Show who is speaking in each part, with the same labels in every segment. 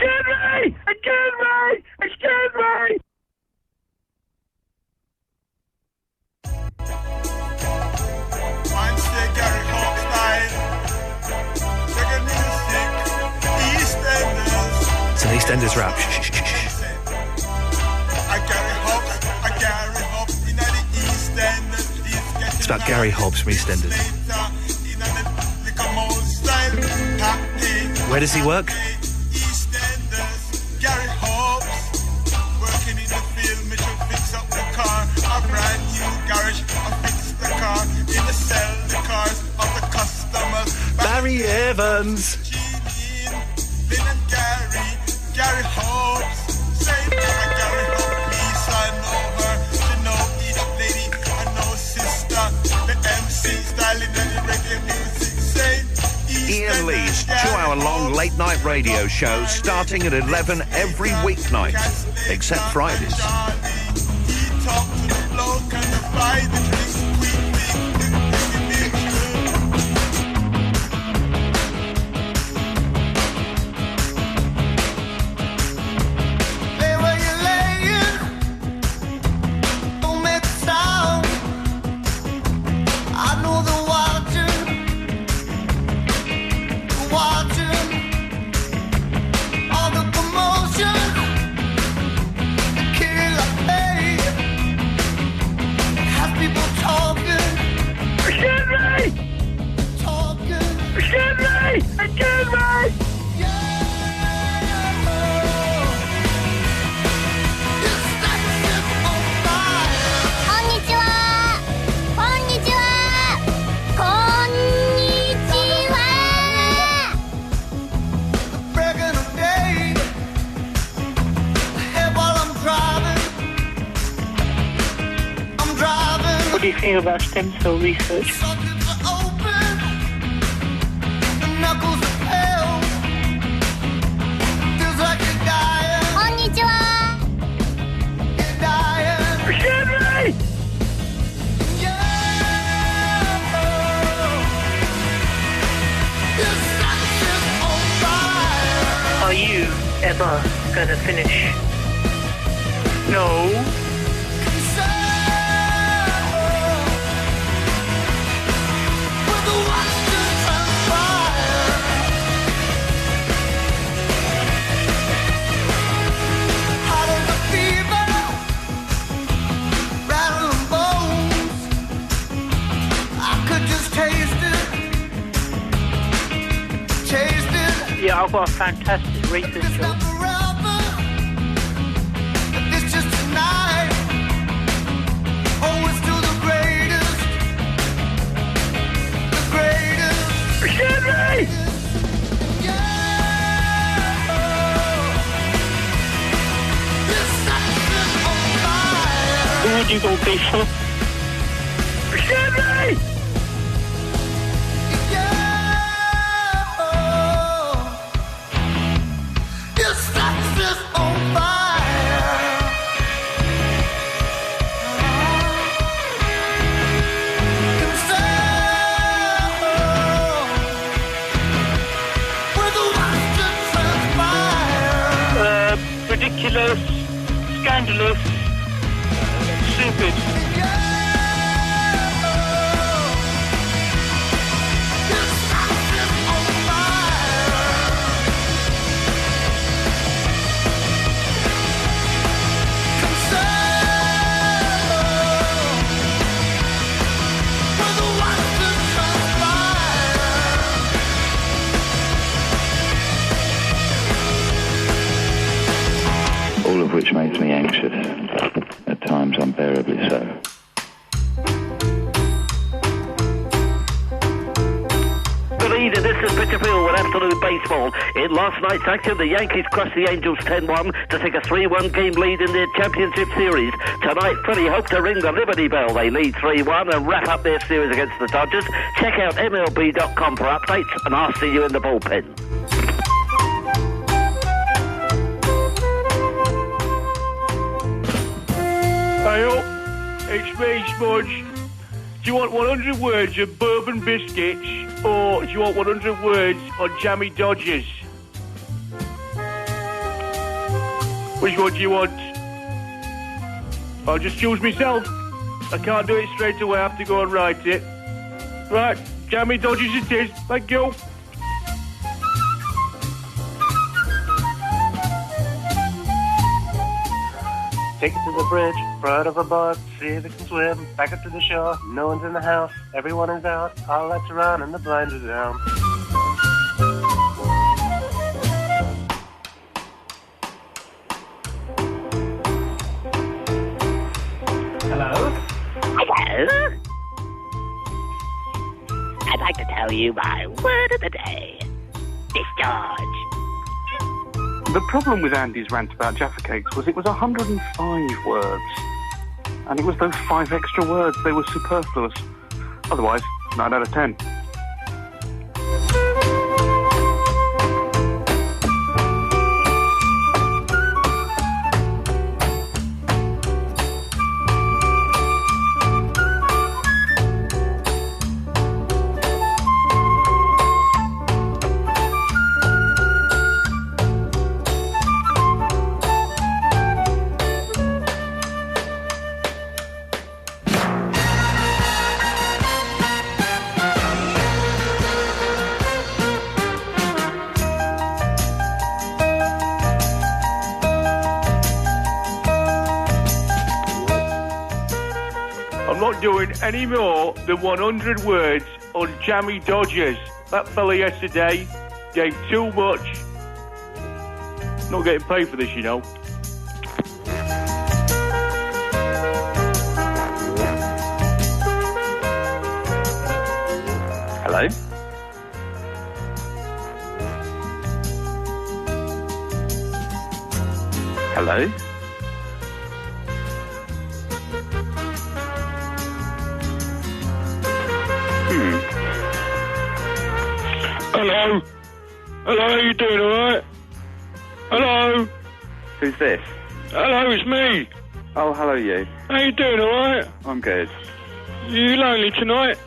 Speaker 1: Excuse me! Excuse me! Excuse me!
Speaker 2: Wednesday, Gary Hawk style. Reggae music. EastEnders.
Speaker 3: It's an EastEnders rap. It's about Gary Hobbs from EastEnders. Where does he work?
Speaker 2: EastEnders, Gary Hobbs, working in the field, me should fix up the car, a brand new garage, I fix the car, in the sell the cars of the customers.
Speaker 3: Barry Evans.
Speaker 2: Jean, Lynn and Gary Hobbs, say Gary Hobbs, Lisa, I know her, she know each lady, I know sister, the MC styling and the reggae music, say
Speaker 4: Iain Lee's 2-hour-long late-night radio show starting at 11 every weeknight, except Fridays.
Speaker 2: He talked to the bloke and the buy the drinks Lay where you're laying, don't make a sound. I know the watching all the commotion, the killer play, has people talking.
Speaker 1: Excuse me! Excuse me! Excuse me!
Speaker 5: What do you think about stem cell research? Are you ever gonna finish? No. Yeah, I've got a fantastic research job. Who would you go be for?
Speaker 1: Excuse me!
Speaker 5: Ridiculous, scandalous, stupid.
Speaker 6: All of which makes me anxious, at times unbearably so.
Speaker 7: Good evening, this is Pitcherfield with Absolute Baseball. In last night's action, the Yankees crushed the Angels 10-1 to take a 3-1 game lead in their championship series. Tonight, Philly hope to ring the Liberty Bell. They lead 3-1 and wrap up their series against the Dodgers. Check out MLB.com for updates, and I'll see you in the bullpen.
Speaker 1: Hey up, it's me, Smudge. Do you want 100 words of bourbon biscuits, or do you want 100 words on jammy Dodgers? Which one do you want? I'll just choose myself. I can't do it straight away. I have to go and write it. Right, Jammy Dodges it is. Thank you.
Speaker 8: Take it to the bridge, front of a boat, see if it can swim, back up to the shore, no one's in the house, everyone is out, all lights are on and the blinds are down.
Speaker 5: Hello?
Speaker 7: Hello? I'd like to tell you my word of the day. Discharge.
Speaker 9: The problem with Andy's rant about Jaffa Cakes was it was 105 words. And it was those 5 extra words, they were superfluous. Otherwise, 9 out of 10.
Speaker 1: Doing any more than 100 words on Jammy Dodgers. That fella yesterday gave too much. Not getting paid for this, you know.
Speaker 9: Hello? Hello?
Speaker 1: Hello? Hello, how you doing, alright? Hello?
Speaker 9: Who's this?
Speaker 1: Hello, it's me.
Speaker 9: Oh, hello you.
Speaker 1: How you doing, alright?
Speaker 9: I'm good.
Speaker 1: You lonely tonight?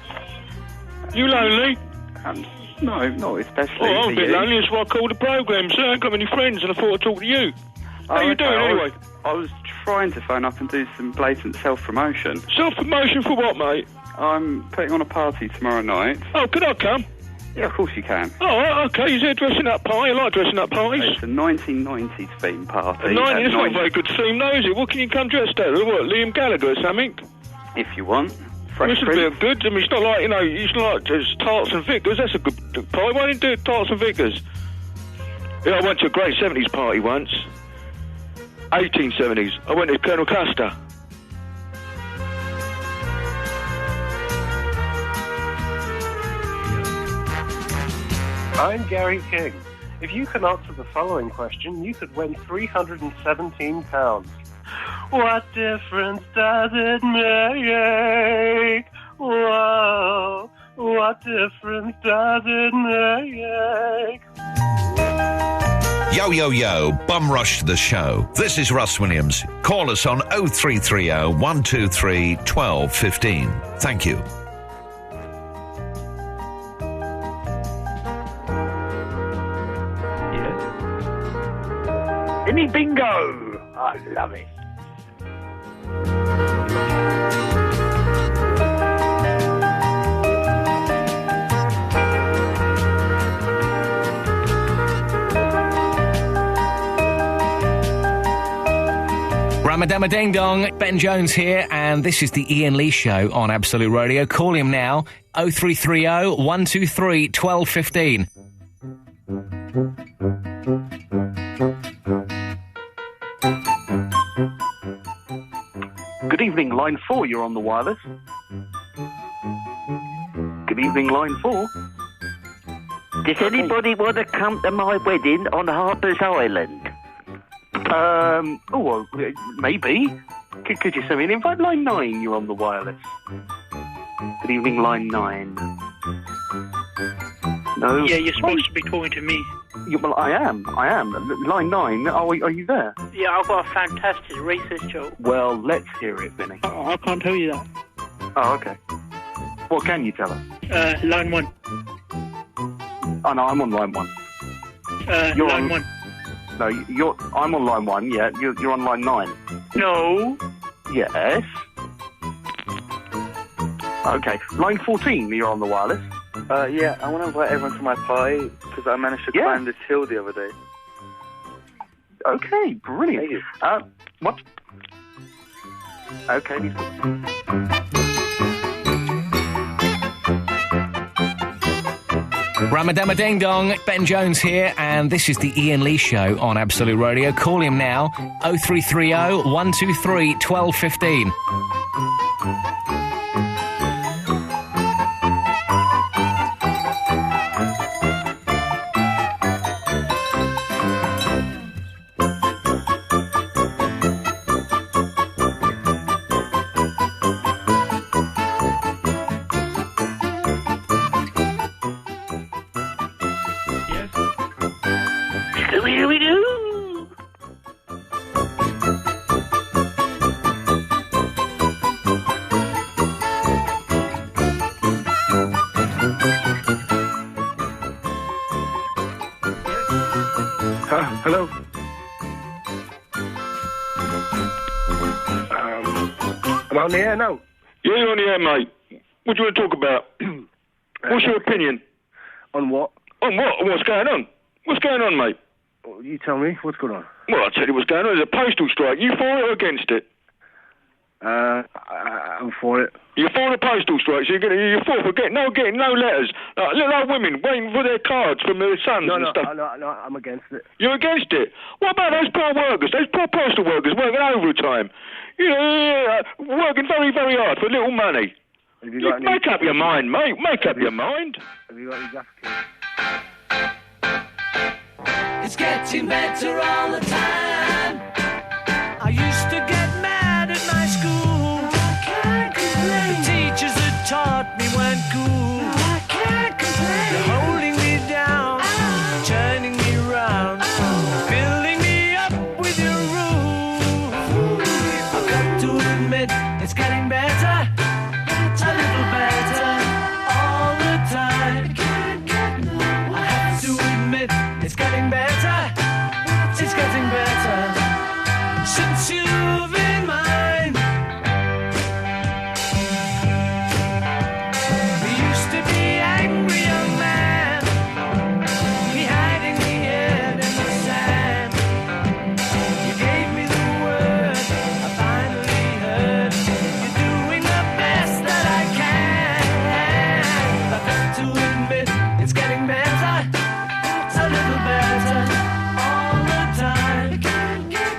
Speaker 1: You lonely?
Speaker 9: No, not especially.
Speaker 1: Oh, I'm a bit
Speaker 9: you?
Speaker 1: lonely, that's why I called the programme, so I ain't got many friends and I thought I'd talk to you. How you doing, anyway?
Speaker 9: I was trying to phone up and do some blatant self-promotion.
Speaker 1: Self-promotion for what, mate?
Speaker 9: I'm putting on a party tomorrow night.
Speaker 1: Oh, could I come?
Speaker 9: Yeah, of course you can.
Speaker 1: Oh, okay. Is there a dressing up party? I like dressing up parties.
Speaker 9: It's a 1990s theme party.
Speaker 1: 90s? It's not a very good theme, though, is it? What can you come dressed as? What, Liam Gallagher or something?
Speaker 9: If you want. Fresh
Speaker 1: This would be good. I mean, it's not like, you know, it's not like just Tarts and Vickers. That's a good party. Why didn't you do Tarts and Vickers? Yeah, I went to a great 70s party once. 1870s. I went to Colonel Custer.
Speaker 8: I'm Gary King. If you can answer the following question, you could win £317. What difference does it make? Whoa, what difference does it make?
Speaker 4: Yo, yo, yo, bum rush to the show. This is Russ Williams. Call us on 0330 123 1215. Thank you.
Speaker 5: Any bingo? I love it.
Speaker 10: Ramadama Ding Dong, Ben Jones here, and this is the Iain Lee Show on Absolute Radio. Call him now, 0330 123 1215.
Speaker 9: Good evening, line 4, you're on the wireless. Good evening, line 4.
Speaker 7: Does anybody want to come to my wedding on Harper's Island?
Speaker 9: Maybe. Could you send me an invite? Line 9, you're on the wireless. Good evening, line 9. No.
Speaker 5: Yeah, you're supposed to be talking to me.
Speaker 9: Yeah, well, I am. Line 9, are you there?
Speaker 5: Yeah, I've got a fantastic racist joke.
Speaker 9: Well, let's hear it, Vinny.
Speaker 5: Oh, I can't tell you that.
Speaker 9: Oh, okay. What can you tell us?
Speaker 5: Line 1.
Speaker 9: Oh, no, I'm on line 1.
Speaker 5: Line 1.
Speaker 9: No, I'm on line 1, yeah. You're on line 9.
Speaker 1: No.
Speaker 9: Yes. Okay. Line 14, you're on the wireless.
Speaker 11: Yeah, I want to invite everyone to my party because I managed to climb this hill the other day.
Speaker 9: Okay, brilliant.
Speaker 11: Thank you.
Speaker 9: What? Okay.
Speaker 10: Ramadama Ding Dong, Ben Jones here, and this is the Iain Lee Show on Absolute Radio. Call him now, 0330 123 1215.
Speaker 1: Hello. I'm on the air now.
Speaker 12: Yeah, you're on the air, mate. What do you want to talk about? What's your opinion?
Speaker 1: On what?
Speaker 12: On what? What's going on? What's going on, mate?
Speaker 1: You tell me. What's going on?
Speaker 12: Well, I'll tell you what's going on. There's a postal strike. You for it or against it?
Speaker 1: I'm for it.
Speaker 12: You're for the postal strike, so you're for getting no letters. Little old women waiting for their cards from their sons and stuff.
Speaker 1: No, I'm against it.
Speaker 12: You're against it? What about those poor workers, those poor postal workers working overtime? You know, working very, very hard for little money. Make up your mind, mate. Make up your mind.
Speaker 1: Have you got any gas kits?
Speaker 13: It's getting better all the time. I used to get mad at my school. I can't complain. The teachers that taught me weren't cool. I can't complain. They're holding me down, turning me round, filling me up with your rules. I've got to admit, it's getting better, a little better all the time. I have to admit, it's getting better. It's getting better since you've been mine. We used to be angry young man, we hiding the head in the sand. You gave me the word, I finally heard. You're doing the best that I can. I've got to admit, it's getting better, a little better all the time.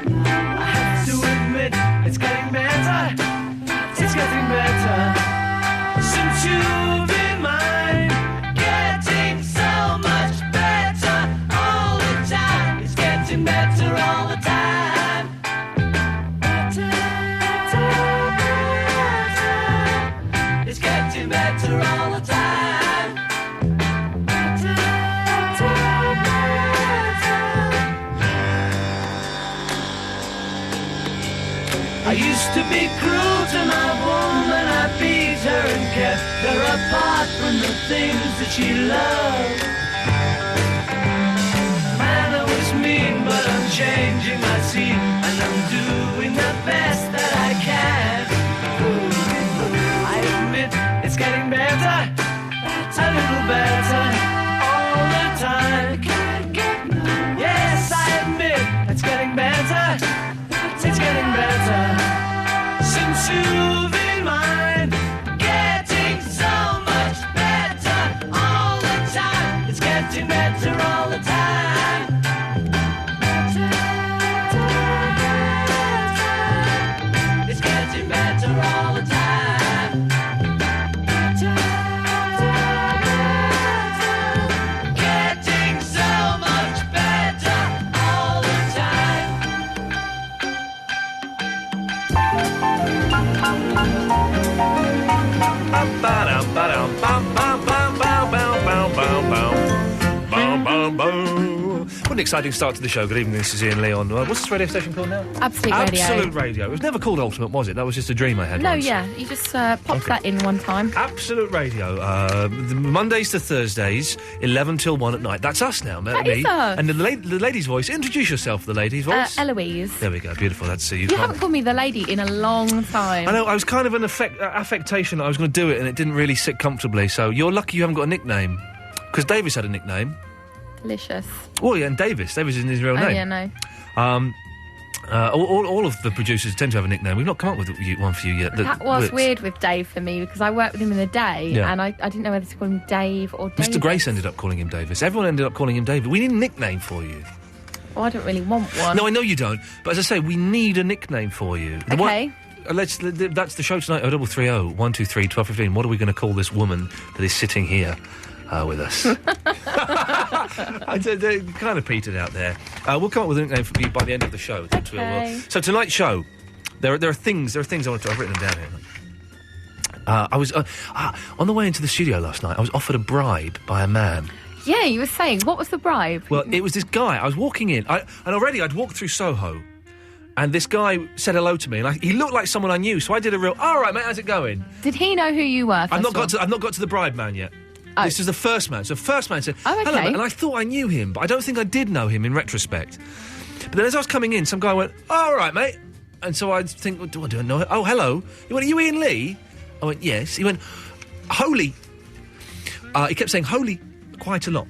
Speaker 13: I have to admit, it's getting better, it's getting better since you've been mine. Getting so much better all the time. It's getting better all the time. It's getting better all the time. I used to be cruel to my woman, I beat her and kept her apart from the things that she loved. Man, I was mean, but I'm changing my scene, and I'm doing the best that I can. I admit, it's getting better, a little better all the time. Yes, I admit, it's getting better, it's getting better since you've been mine. Getting so much better all the time. It's getting better all the time.
Speaker 3: exciting start to the show. Good evening, this is Iain Lee on... what's this radio station called now?
Speaker 14: Absolute Radio.
Speaker 3: Absolute Radio. It was never called Ultimate, was it? That was just a dream I had
Speaker 14: No,
Speaker 3: once.
Speaker 14: yeah, you just popped that in one time.
Speaker 3: Absolute Radio. The Mondays to Thursdays, 11 till 1 at night. That's us now,
Speaker 14: That
Speaker 3: me.
Speaker 14: is us.
Speaker 3: And the lady's voice. Introduce yourself, the lady's voice.
Speaker 14: Eloise.
Speaker 3: There we go, beautiful. That's you.
Speaker 14: You haven't called me the lady in a long time.
Speaker 3: I know, I was kind of an affectation that I was going to do it and it didn't really sit comfortably, so you're lucky you haven't got a nickname. Because Davis had a nickname.
Speaker 14: Delicious.
Speaker 3: Oh, yeah, and Davis isn't his real name.
Speaker 14: Oh, yeah, no.
Speaker 3: All of the producers tend to have a nickname. We've not come up with one for you yet.
Speaker 14: That was weird with Dave for me because I worked with him in the day
Speaker 3: Yeah.
Speaker 14: and I didn't know whether to call him Dave or Davis.
Speaker 3: Mr. Grace ended up calling him Davis. Everyone ended up calling him David. We need a nickname for you.
Speaker 14: Well, I don't really want one.
Speaker 3: No, I know you don't. But as I say, we need a nickname for you.
Speaker 14: Okay.
Speaker 3: That's the show tonight. 0330 123 1215. What are we going to call this woman that is sitting here with us? They kind of petered out there. We'll come up with a nickname for you by the end of the show.
Speaker 14: Okay.
Speaker 3: So tonight's show, there are things I want to. I've written them down here. I was on the way into the studio last night. I was offered a bribe by a man.
Speaker 14: Yeah, you were saying, what was the bribe?
Speaker 3: Well, it was this guy. I was walking in, and already I'd walked through Soho, and this guy said hello to me, and he looked like someone I knew. So I did a real, all right, mate, how's it going?
Speaker 14: Did he know who you were?
Speaker 3: I've not got to the bribe man yet.
Speaker 14: Oh.
Speaker 3: This is the first man. So the first man said,
Speaker 14: Oh, okay.
Speaker 3: hello, mate. And I thought I knew him, but I don't think I did know him in retrospect. But then as I was coming in, some guy went, all right, mate. And so I think, well, do I know it? Oh, hello. He went, are you Iain Lee? I went, yes. He went, holy. He kept saying holy quite a lot.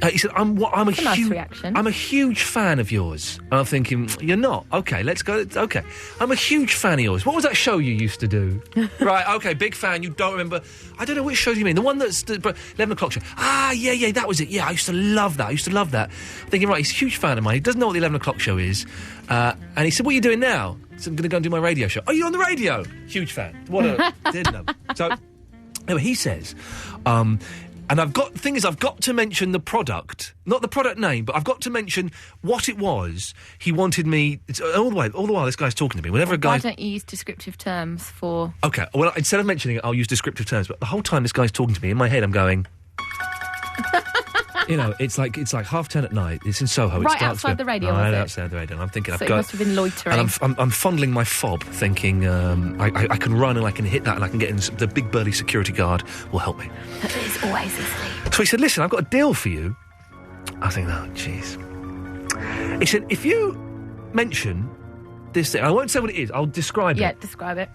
Speaker 3: He said, I'm a
Speaker 14: nice
Speaker 3: huge
Speaker 14: reaction.
Speaker 3: I'm a huge fan of yours. And I'm thinking, you're not? Okay, let's go. Okay. I'm a huge fan of yours. What was that show you used to do? Right, okay, big fan. You don't remember. I don't know which show you mean. The one that's the 11 o'clock show. Ah, yeah, that was it. Yeah, I used to love that. Thinking, right, he's a huge fan of mine. He doesn't know what the 11 o'clock show is. And he said, what are you doing now? So I'm going to go and do my radio show. Oh, you're on the radio? Huge fan. What a... didn't know. So, anyway, he says... and I've got to mention the product, not the product name, but I've got to mention what it was. He wanted me all the while. This guy's talking to me. Whenever a guy,
Speaker 14: Why don't you use descriptive terms for?
Speaker 3: Okay, well instead of mentioning it, I'll use descriptive terms. But the whole time this guy's talking to me, in my head, I'm going. You know, it's like 10:30 at night. It's in Soho.
Speaker 14: Right
Speaker 3: It starts
Speaker 14: outside the radio,
Speaker 3: Right
Speaker 14: was it?
Speaker 3: outside the radio. And I'm thinking,
Speaker 14: So
Speaker 3: I've
Speaker 14: you
Speaker 3: got.
Speaker 14: must have been loitering.
Speaker 3: And I'm fondling my fob, thinking I can run and I can hit that and I can get in. The big burly security guard will help me.
Speaker 14: But it's always asleep.
Speaker 3: So he said, listen, I've got a deal for you. I think, oh, jeez. He said, if you mention this thing, I won't say what it is, I'll describe it.
Speaker 14: Yeah, describe it.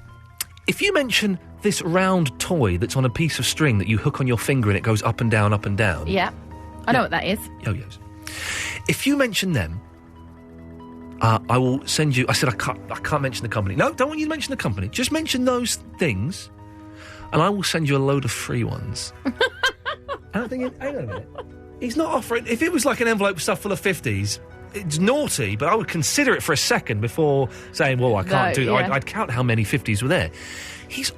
Speaker 3: If you mention this round toy that's on a piece of string that you hook on your finger and it goes up and down, up and down.
Speaker 14: Yeah. I know what that is.
Speaker 3: Yo-yos. If you mention them, I will send you... I said, I can't mention the company. No, don't want you to mention the company. Just mention those things, and I will send you a load of free ones. I'm thinking, hang on a minute. He's not offering... If it was like an envelope stuff full of 50s, it's naughty, but I would consider it for a second before saying, well, I can't do that.
Speaker 14: Yeah.
Speaker 3: I'd count how many 50s were there. He's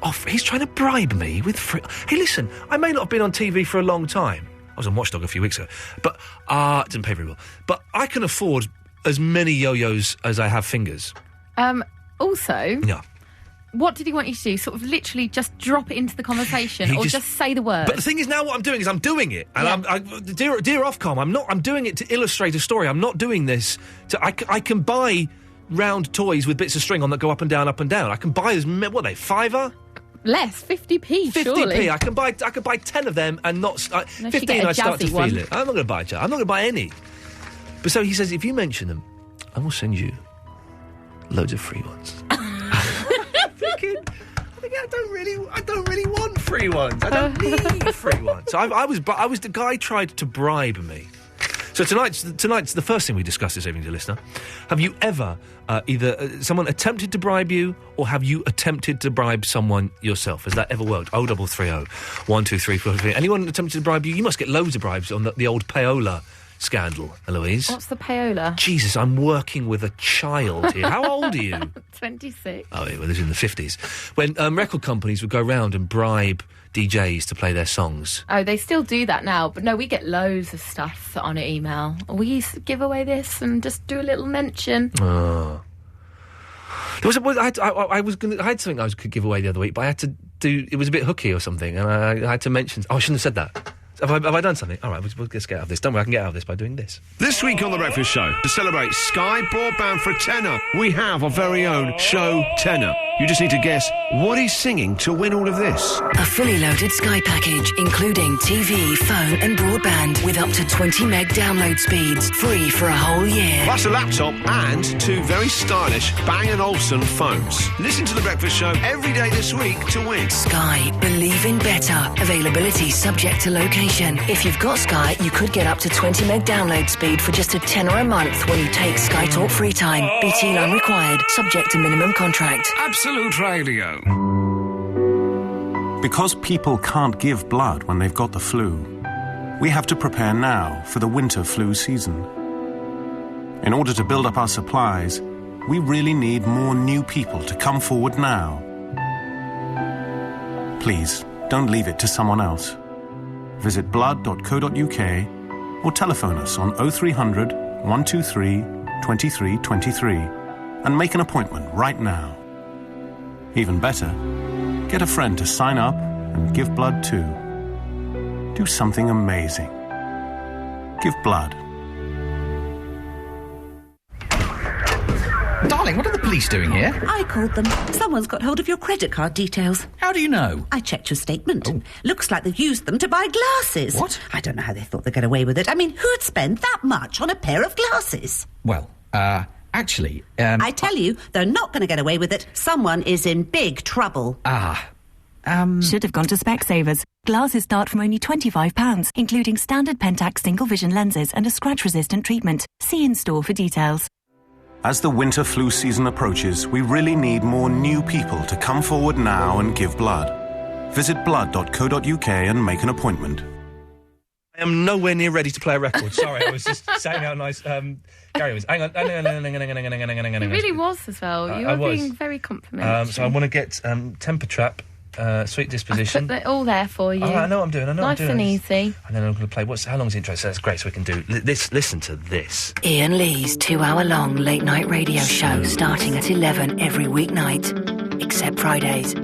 Speaker 3: trying to bribe me with free... Hey, listen, I may not have been on TV for a long time. I was on Watchdog a few weeks ago, but it didn't pay very well. But I can afford as many yo-yos as I have fingers.
Speaker 14: Also,
Speaker 3: Yeah.
Speaker 14: what did he want you to do? Sort of literally just drop it into the conversation, or just say the word?
Speaker 3: But the thing is, now what I'm doing is I'm doing it, and
Speaker 14: Yeah.
Speaker 3: dear Ofcom, I'm doing it to illustrate a story. I'm not doing this to. I can buy round toys with bits of string on that go up and down, up and down. I can buy what are they, £5?
Speaker 14: Less, 50p,
Speaker 3: 50p.
Speaker 14: surely.
Speaker 3: I can buy 10 of them and not... 15, I start to feel it. I'm not going to buy I'm not going to buy any. But so he says, if you mention them, I will send you loads of free ones. I'm thinking, I don't really want free ones. I don't need free ones. So I was the guy tried to bribe me. So tonight's the first thing we discuss this evening, dear listener. Have you ever either someone attempted to bribe you, or have you attempted to bribe someone yourself? Has that ever worked? 0330 123 453. Anyone attempted to bribe you? You must get loads of bribes on the old payola scandal, Eloise.
Speaker 14: What's the payola?
Speaker 3: Jesus, I'm working with a child here. How old are you?
Speaker 14: 26.
Speaker 3: Oh, yeah, well, this is in the 50s. When record companies would go round and bribe DJs to play their songs.
Speaker 14: Oh, they still do that now, but no, we get loads of stuff on email. We give away this and just do a little mention.
Speaker 3: Oh. There was I had something I could give away the other week, but I had to do. It was a bit hooky or something, and I had to mention. Oh, I shouldn't have said that. Have I done something? All right, we'll just get out of this. Don't worry, I can get out of this by doing this.
Speaker 15: This week on The Breakfast Show, to celebrate Sky Broadband for a tenner, we have our very own Show Tenner. You just need to guess what he's singing to win all of this.
Speaker 16: A fully loaded Sky package, including TV, phone and broadband, with up to 20 meg download speeds, free for a whole year.
Speaker 15: Plus a laptop and 2 very stylish Bang & Olufsen phones. Listen to The Breakfast Show every day this week to win.
Speaker 16: Sky, believe in better. Availability subject to location. If you've got Sky, you could get up to 20 meg download speed for just a tenner a month when you take Sky Talk Free Time. BT line required, subject to minimum contract.
Speaker 15: Absolute Radio.
Speaker 17: Because people can't give blood when they've got the flu, we have to prepare now for the winter flu season. In order to build up our supplies, we really need more new people to come forward now. Please, don't leave it to someone else. Visit blood.co.uk or telephone us on 0300 123 2323 and make an appointment right now. Even better, get a friend to sign up and give blood too. Do something amazing. Give blood.
Speaker 18: Darling, what are the police doing here?
Speaker 19: I called them. Someone's got hold of your credit card details.
Speaker 18: How do you know?
Speaker 19: I checked your statement. Looks like they've used them to buy glasses.
Speaker 18: What?
Speaker 19: I don't know how they thought they'd get away with it. I mean, who'd spend that much on a pair of glasses?
Speaker 18: Well, actually,
Speaker 19: I tell you, they're not going to get away with it. Someone is in big trouble.
Speaker 20: Should have gone to Specsavers. Glasses start from only £25, including standard Pentax single vision lenses and a scratch-resistant treatment. See in store for details.
Speaker 17: As the winter flu season approaches, we really need more new people to come forward now and give blood. Visit blood.co.uk and make an appointment.
Speaker 3: I am nowhere near ready to play a record. Sorry, I was just saying how nice Gary was. Hang on.
Speaker 14: He really was as well. You were being very complimentary.
Speaker 3: So I want to get Temper Trap, Sweet Disposition.
Speaker 14: I put it all there for you.
Speaker 3: Oh, I know what I'm doing.
Speaker 14: Nice and easy.
Speaker 3: And then I'm going to play. How long's the intro? So that's great. So we can do this. Listen to this.
Speaker 16: Iain Lee's 2-hour-long late-night radio show starting at 11 every weeknight, except Fridays.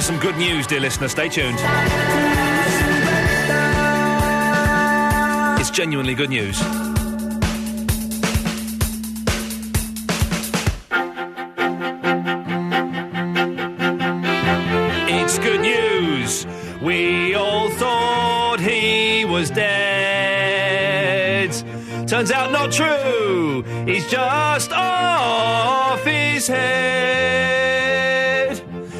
Speaker 3: some good news, dear listener. Stay tuned. It's genuinely good news. It's good news. We all thought he was dead. Turns out not true. He's just off his head.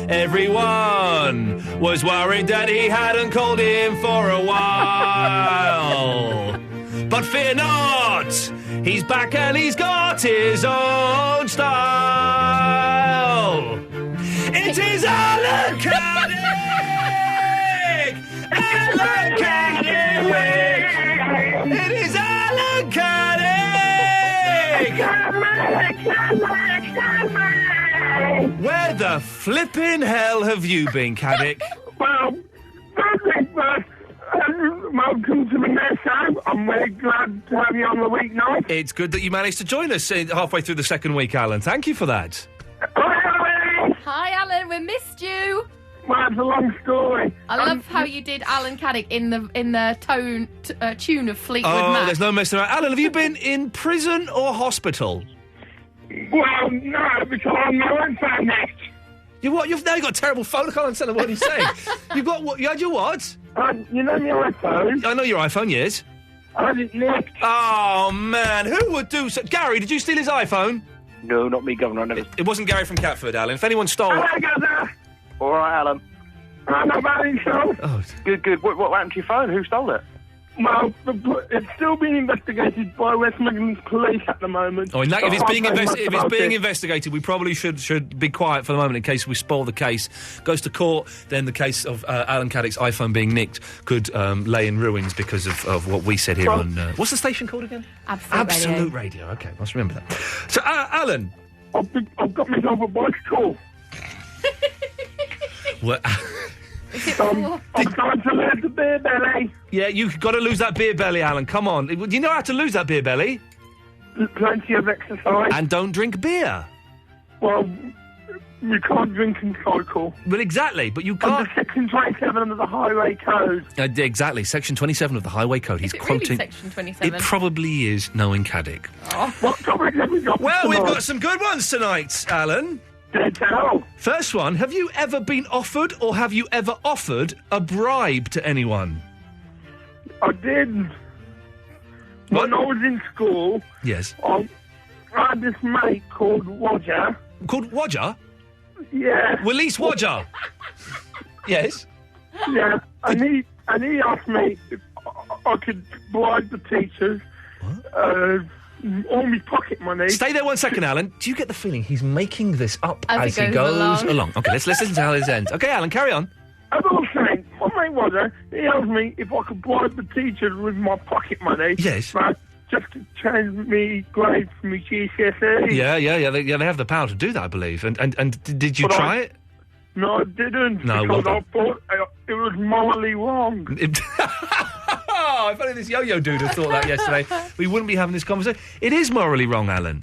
Speaker 3: Everyone was worried that he hadn't called in for a while. But fear not, he's back and he's got his own style. It is Alan Caddick! Alan Caddick! It is Alan Caddick! Where the flippin' hell have you been, Caddick?
Speaker 21: Well, welcome to the next show. I'm very glad to have you on the weeknight.
Speaker 3: It's good that you managed to join us halfway through the second week, Alan. Thank you for that.
Speaker 14: Hi, Alan. We missed you.
Speaker 21: Well, it's a long story.
Speaker 14: I love how you did Alan Caddick in the tune of Fleetwood Mac.
Speaker 3: Oh, there's no messing around. Alan, have you been in prison or hospital?
Speaker 21: Well, no, because I'm my own phone next.
Speaker 3: You what? You've now got a terrible phone. I can't understand what he's saying. You've got what? You had your what?
Speaker 21: You know my iPhone?
Speaker 3: I know your iPhone, yes.
Speaker 21: I had it nicked.
Speaker 3: Oh, man. Who would do so? Gary, did you steal his iPhone?
Speaker 22: No, not me, Governor. I never...
Speaker 3: It wasn't Gary from Catford, Alan. If anyone stole...
Speaker 21: Hello, Governor.
Speaker 22: All right, Alan.
Speaker 21: I'm not being sold.
Speaker 3: Oh.
Speaker 22: Good. What happened to your phone? Who stole it?
Speaker 21: Well, it's still being investigated by West Midlands Police at the moment.
Speaker 3: Oh, if it's being investigated, we probably should be quiet for the moment in case we spoil the case. Goes to court, then the case of Alan Caddick's iPhone being nicked could lay in ruins because of what we said here on... what's the station called again?
Speaker 14: Absolute
Speaker 3: Radio. OK, must remember that. So, Alan...
Speaker 21: I've got myself a bicycle.
Speaker 3: What...
Speaker 21: I'm trying to lose the beer belly.
Speaker 3: Yeah, you've got to lose that beer belly, Alan. Come on. Do you know how to lose that beer belly?
Speaker 21: Plenty of exercise.
Speaker 3: And don't drink beer.
Speaker 21: Well, you can't drink and cycle.
Speaker 3: Well, exactly, but you can't...
Speaker 21: Under Section 27 of the Highway Code.
Speaker 3: Exactly, Section 27 of the Highway Code. He's quoting...
Speaker 14: Really Section 27?
Speaker 3: It probably is, knowing Caddick.
Speaker 14: Oh.
Speaker 21: What topic have we got
Speaker 3: Well,
Speaker 21: tonight?
Speaker 3: we've got some good ones tonight, Alan. First one, have you ever been offered or have you ever offered a bribe to anyone?
Speaker 21: I did. When I was in school...
Speaker 3: Yes.
Speaker 21: I had this mate called Roger.
Speaker 3: Called Roger?
Speaker 21: Yeah.
Speaker 3: Release Roger. Yes.
Speaker 21: Yeah, and he asked me if I could bribe the teachers. All my pocket money.
Speaker 3: Stay there 1 second, Alan. Do you get the feeling he's making this up
Speaker 14: as
Speaker 3: he goes along? OK, let's listen to how this ends. OK, Alan, carry on.
Speaker 21: As I was saying, my mate Roger, he asked me if I could bribe the teachers with my pocket money.
Speaker 3: Yes.
Speaker 21: Right, just to change me grade for my GCSE.
Speaker 3: Yeah. They have the power to do that, I believe. And did you try it?
Speaker 21: No, I didn't.
Speaker 3: No,
Speaker 21: because
Speaker 3: well
Speaker 21: I thought it was morally wrong.
Speaker 3: Oh, if only this yo-yo dude had thought that yesterday, we wouldn't be having this conversation. It is morally wrong, Alan.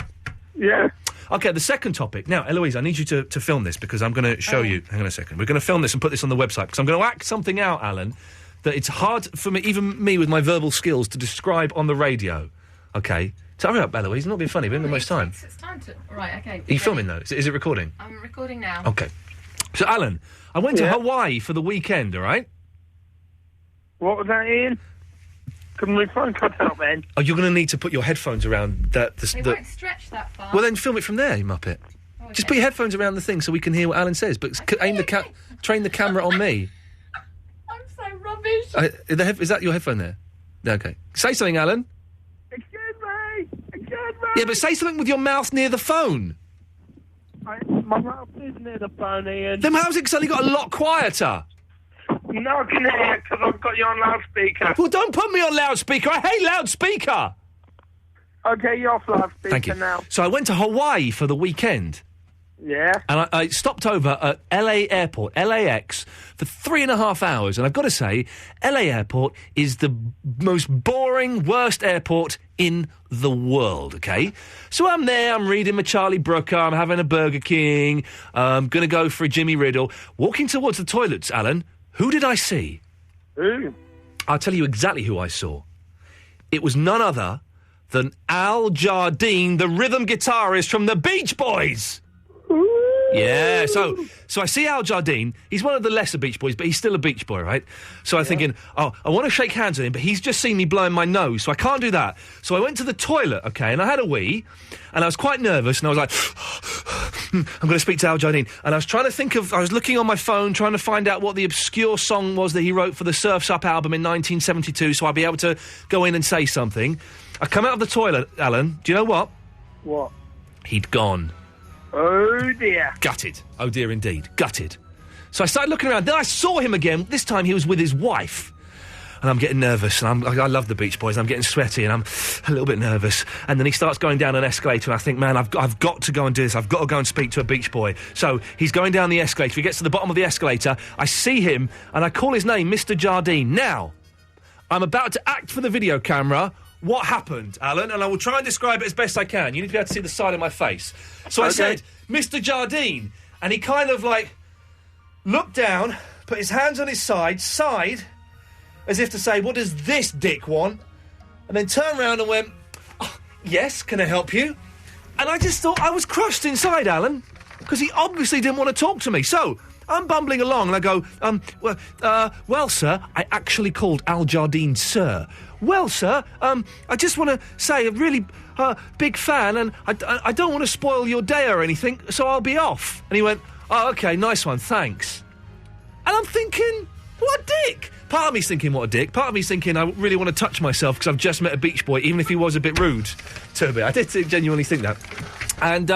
Speaker 21: Yeah.
Speaker 3: OK, the second topic. Now, Eloise, I need you to film this because I'm going to show you... Hang on a second. We're going to film this and put this on the website because I'm going to act something out, Alan, that it's hard for me, even me with my verbal skills, to describe on the radio. OK? So hurry up, Eloise. Not being funny. We haven't got much time.
Speaker 14: It's time to... Right, OK.
Speaker 3: Are you filming, though? Is it recording?
Speaker 14: I'm recording now.
Speaker 3: OK. So, Alan, I went to Hawaii for the weekend, all right?
Speaker 21: What was that, Ian? Couldn't my phone cut out then?
Speaker 3: Oh, you're going to need to put your headphones around that...
Speaker 14: They won't stretch that far.
Speaker 3: Well, then film it from there, you muppet.
Speaker 14: Oh, okay.
Speaker 3: Just put your headphones around the thing so we can hear what Alan says, but train the camera on me.
Speaker 14: I'm so rubbish.
Speaker 3: Is that your headphone there? OK. Say something, Alan.
Speaker 21: Excuse me.
Speaker 3: Yeah, but say something with your mouth near the phone.
Speaker 21: My mouth is near the phone, Ian.
Speaker 3: Then how's it suddenly got a lot quieter?
Speaker 21: No, I can hear it because I've got you on loudspeaker.
Speaker 3: Well, don't put me on loudspeaker. I hate loudspeaker.
Speaker 21: OK, you're off loudspeaker
Speaker 3: Thank you.
Speaker 21: now.
Speaker 3: So I went to Hawaii for the weekend.
Speaker 21: Yeah.
Speaker 3: And I stopped over at LA Airport, LAX, for 3.5 hours. And I've got to say, LA Airport is the most boring, worst airport in the world, okay? So I'm there, I'm reading my Charlie Brooker, I'm having a Burger King, I'm going to go for a Jimmy Riddle. Walking towards the toilets, Alan, who did I see?
Speaker 21: Who?
Speaker 3: I'll tell you exactly who I saw. It was none other than Al Jardine, the rhythm guitarist from the Beach Boys. Yeah, so I see Al Jardine. He's one of the lesser Beach Boys, but he's still a Beach Boy, right? So I'm thinking, I want to shake hands with him, but he's just seen me blowing my nose, so I can't do that. So I went to the toilet, okay, and I had a wee, and I was quite nervous, and I was like, I'm going to speak to Al Jardine. And I was trying to think I was looking on my phone, trying to find out what the obscure song was that he wrote for the Surf's Up album in 1972, so I'd be able to go in and say something. I come out of the toilet, Alan, do you know what?
Speaker 21: What?
Speaker 3: He'd gone.
Speaker 21: Oh, dear.
Speaker 3: Gutted. Oh, dear, indeed. Gutted. So I started looking around. Then I saw him again. This time he was with his wife. And I'm getting nervous. And I love the Beach Boys. I'm getting sweaty and I'm a little bit nervous. And then he starts going down an escalator. And I think, man, I've got to go and do this. I've got to go and speak to a Beach Boy. So he's going down the escalator. He gets to the bottom of the escalator. I see him and I call his name, Mr. Jardine. Now, I'm about to act for the video camera. What happened, Alan? And I will try and describe it as best I can. You need to be able to see the side of my face. So I said, Mr. Jardine. And he kind of, looked down, put his hands on his side, sighed, as if to say, what does this dick want? And then turned around and went, yes, can I help you? And I just thought I was crushed inside, Alan, because he obviously didn't want to talk to me. So I'm bumbling along and I go, well, sir, I actually called Al Jardine, sir. Well, sir, I just want to say I'm really big fan and I don't want to spoil your day or anything, so I'll be off. And he went, oh, OK, nice one, thanks. And I'm thinking, what a dick. Part of me's thinking, what a dick. Part of me's thinking, I really want to touch myself because I've just met a Beach Boy, even if he was a bit rude to me. I did genuinely think that. And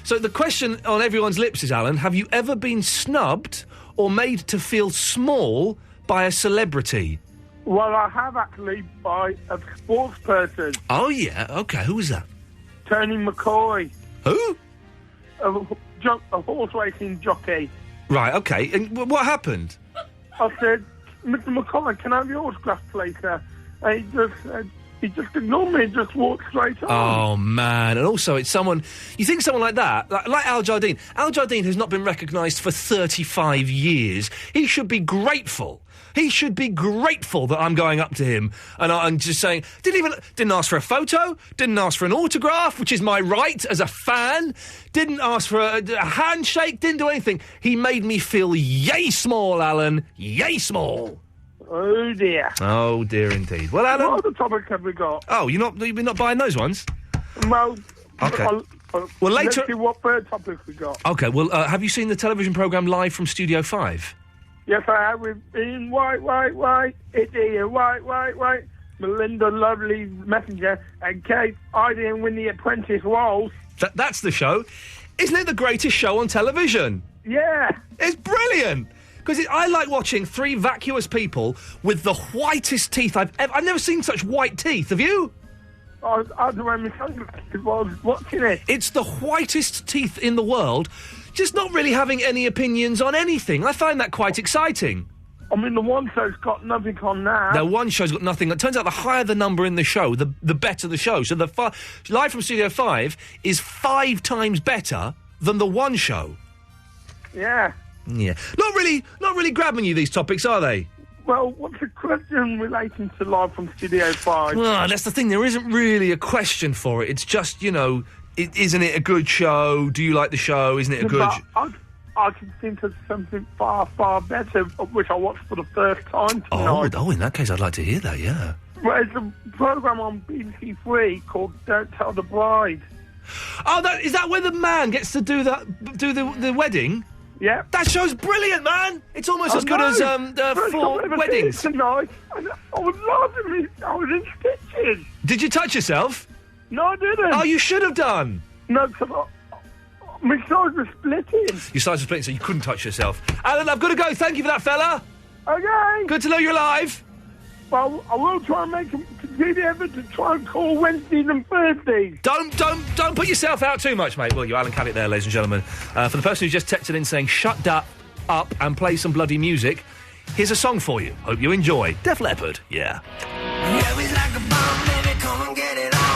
Speaker 3: so the question on everyone's lips is, Alan, have you ever been snubbed or made to feel small by a celebrity?
Speaker 21: Well, I have actually by a sports person.
Speaker 3: Oh, yeah, OK, who was that?
Speaker 21: Tony McCoy.
Speaker 3: Who?
Speaker 21: A horse racing jockey.
Speaker 3: Right, OK, and what happened?
Speaker 21: I said, Mr. McCoy, can I have your autograph, please, sir? And he just ignored me and just walked straight on.
Speaker 3: Oh, man. And also, it's someone... You think someone like that, like Al Jardine. Al Jardine has not been recognised for 35 years. He should be grateful. He should be grateful that I'm going up to him and I'm just saying, didn't ask for a photo, didn't ask for an autograph, which is my right as a fan, didn't ask for a handshake, didn't do anything. He made me feel yay small, Alan, yay small.
Speaker 21: Oh, dear.
Speaker 3: Oh, dear indeed. Well, Alan...
Speaker 21: What other topics have we got?
Speaker 3: Oh, you're not buying those ones?
Speaker 21: Well...
Speaker 3: OK.
Speaker 21: Well,
Speaker 3: later...
Speaker 21: Let's see what third topics we got.
Speaker 3: OK, well, have you seen the television programme Live from Studio 5?
Speaker 21: Yes, I have. With Iain, white. It's Iain, white. Melinda, lovely messenger. And Kate, I didn't win the Apprentice roles.
Speaker 3: That's the show. Isn't it the greatest show on television?
Speaker 21: Yeah.
Speaker 3: It's brilliant. Because I like watching three vacuous people with the whitest teeth I've never seen such white teeth. Have you?
Speaker 21: I was wearing my sunglasses while I was watching it.
Speaker 3: It's the whitest teeth in the world, just not really having any opinions on anything. I find that quite exciting.
Speaker 21: I mean, the one show's got nothing on now.
Speaker 3: The one show's got nothing. It turns out the higher the number in the show, the better the show. So Live from Studio 5 is 5 times better than the one show.
Speaker 21: Yeah.
Speaker 3: Yeah. Not really grabbing you, these topics, are they?
Speaker 21: Well, what's the question relating to Live from Studio 5?
Speaker 3: Well, that's the thing. There isn't really a question for it. It's just, isn't it a good show? Do you like the show? Isn't it a good...
Speaker 21: I can think of something far, far better, which I watched for the first time tonight.
Speaker 3: Oh, in that case, I'd like to hear that, yeah.
Speaker 21: Well, it's a programme on BBC Three called Don't Tell the Bride.
Speaker 3: Oh, is that where the man gets to do the wedding?
Speaker 21: Yeah.
Speaker 3: That show's brilliant, man! It's almost as good as Four Weddings.
Speaker 21: Tonight. I was laughing. I was in stitches.
Speaker 3: Did you touch yourself?
Speaker 21: No, I didn't.
Speaker 3: Oh, you should have done.
Speaker 21: No, because my sides were splitting.
Speaker 3: Your sides were splitting, so you couldn't touch yourself. Alan, I've got to go. Thank you for that, fella.
Speaker 21: Okay.
Speaker 3: Good to know you're alive.
Speaker 21: Well, I will try and do the effort to try and call Wednesdays and Thursdays.
Speaker 3: Don't put yourself out too much, mate. Will you? Alan Cavitt there, ladies and gentlemen. For the person who just texted in saying, shut that up and play some bloody music, here's a song for you. Hope you enjoy. Def Leppard, yeah.
Speaker 13: Yeah, we like a bomb, baby, come and get it on.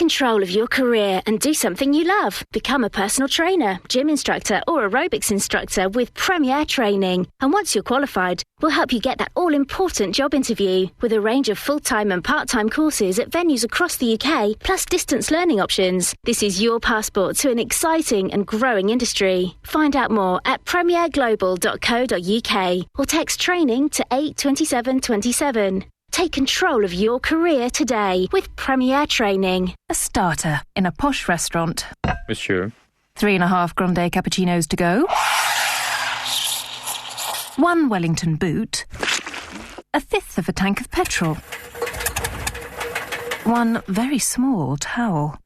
Speaker 2: control of your career and do something you love. Become a personal trainer, gym instructor or aerobics instructor with Premier Training. And once you're qualified, we'll help you get that all-important job interview with a range of full-time and part-time courses at venues across the UK, plus distance learning options. This is your passport to an exciting and growing industry. Find out more at premierglobal.co.uk or text training to 82727. Take control of your career today with Premier Training.
Speaker 6: A starter in a posh restaurant.
Speaker 23: Monsieur.
Speaker 6: 3.5 grande cappuccinos to go. 1 Wellington boot. 1/5 of a tank of petrol. 1 very small towel.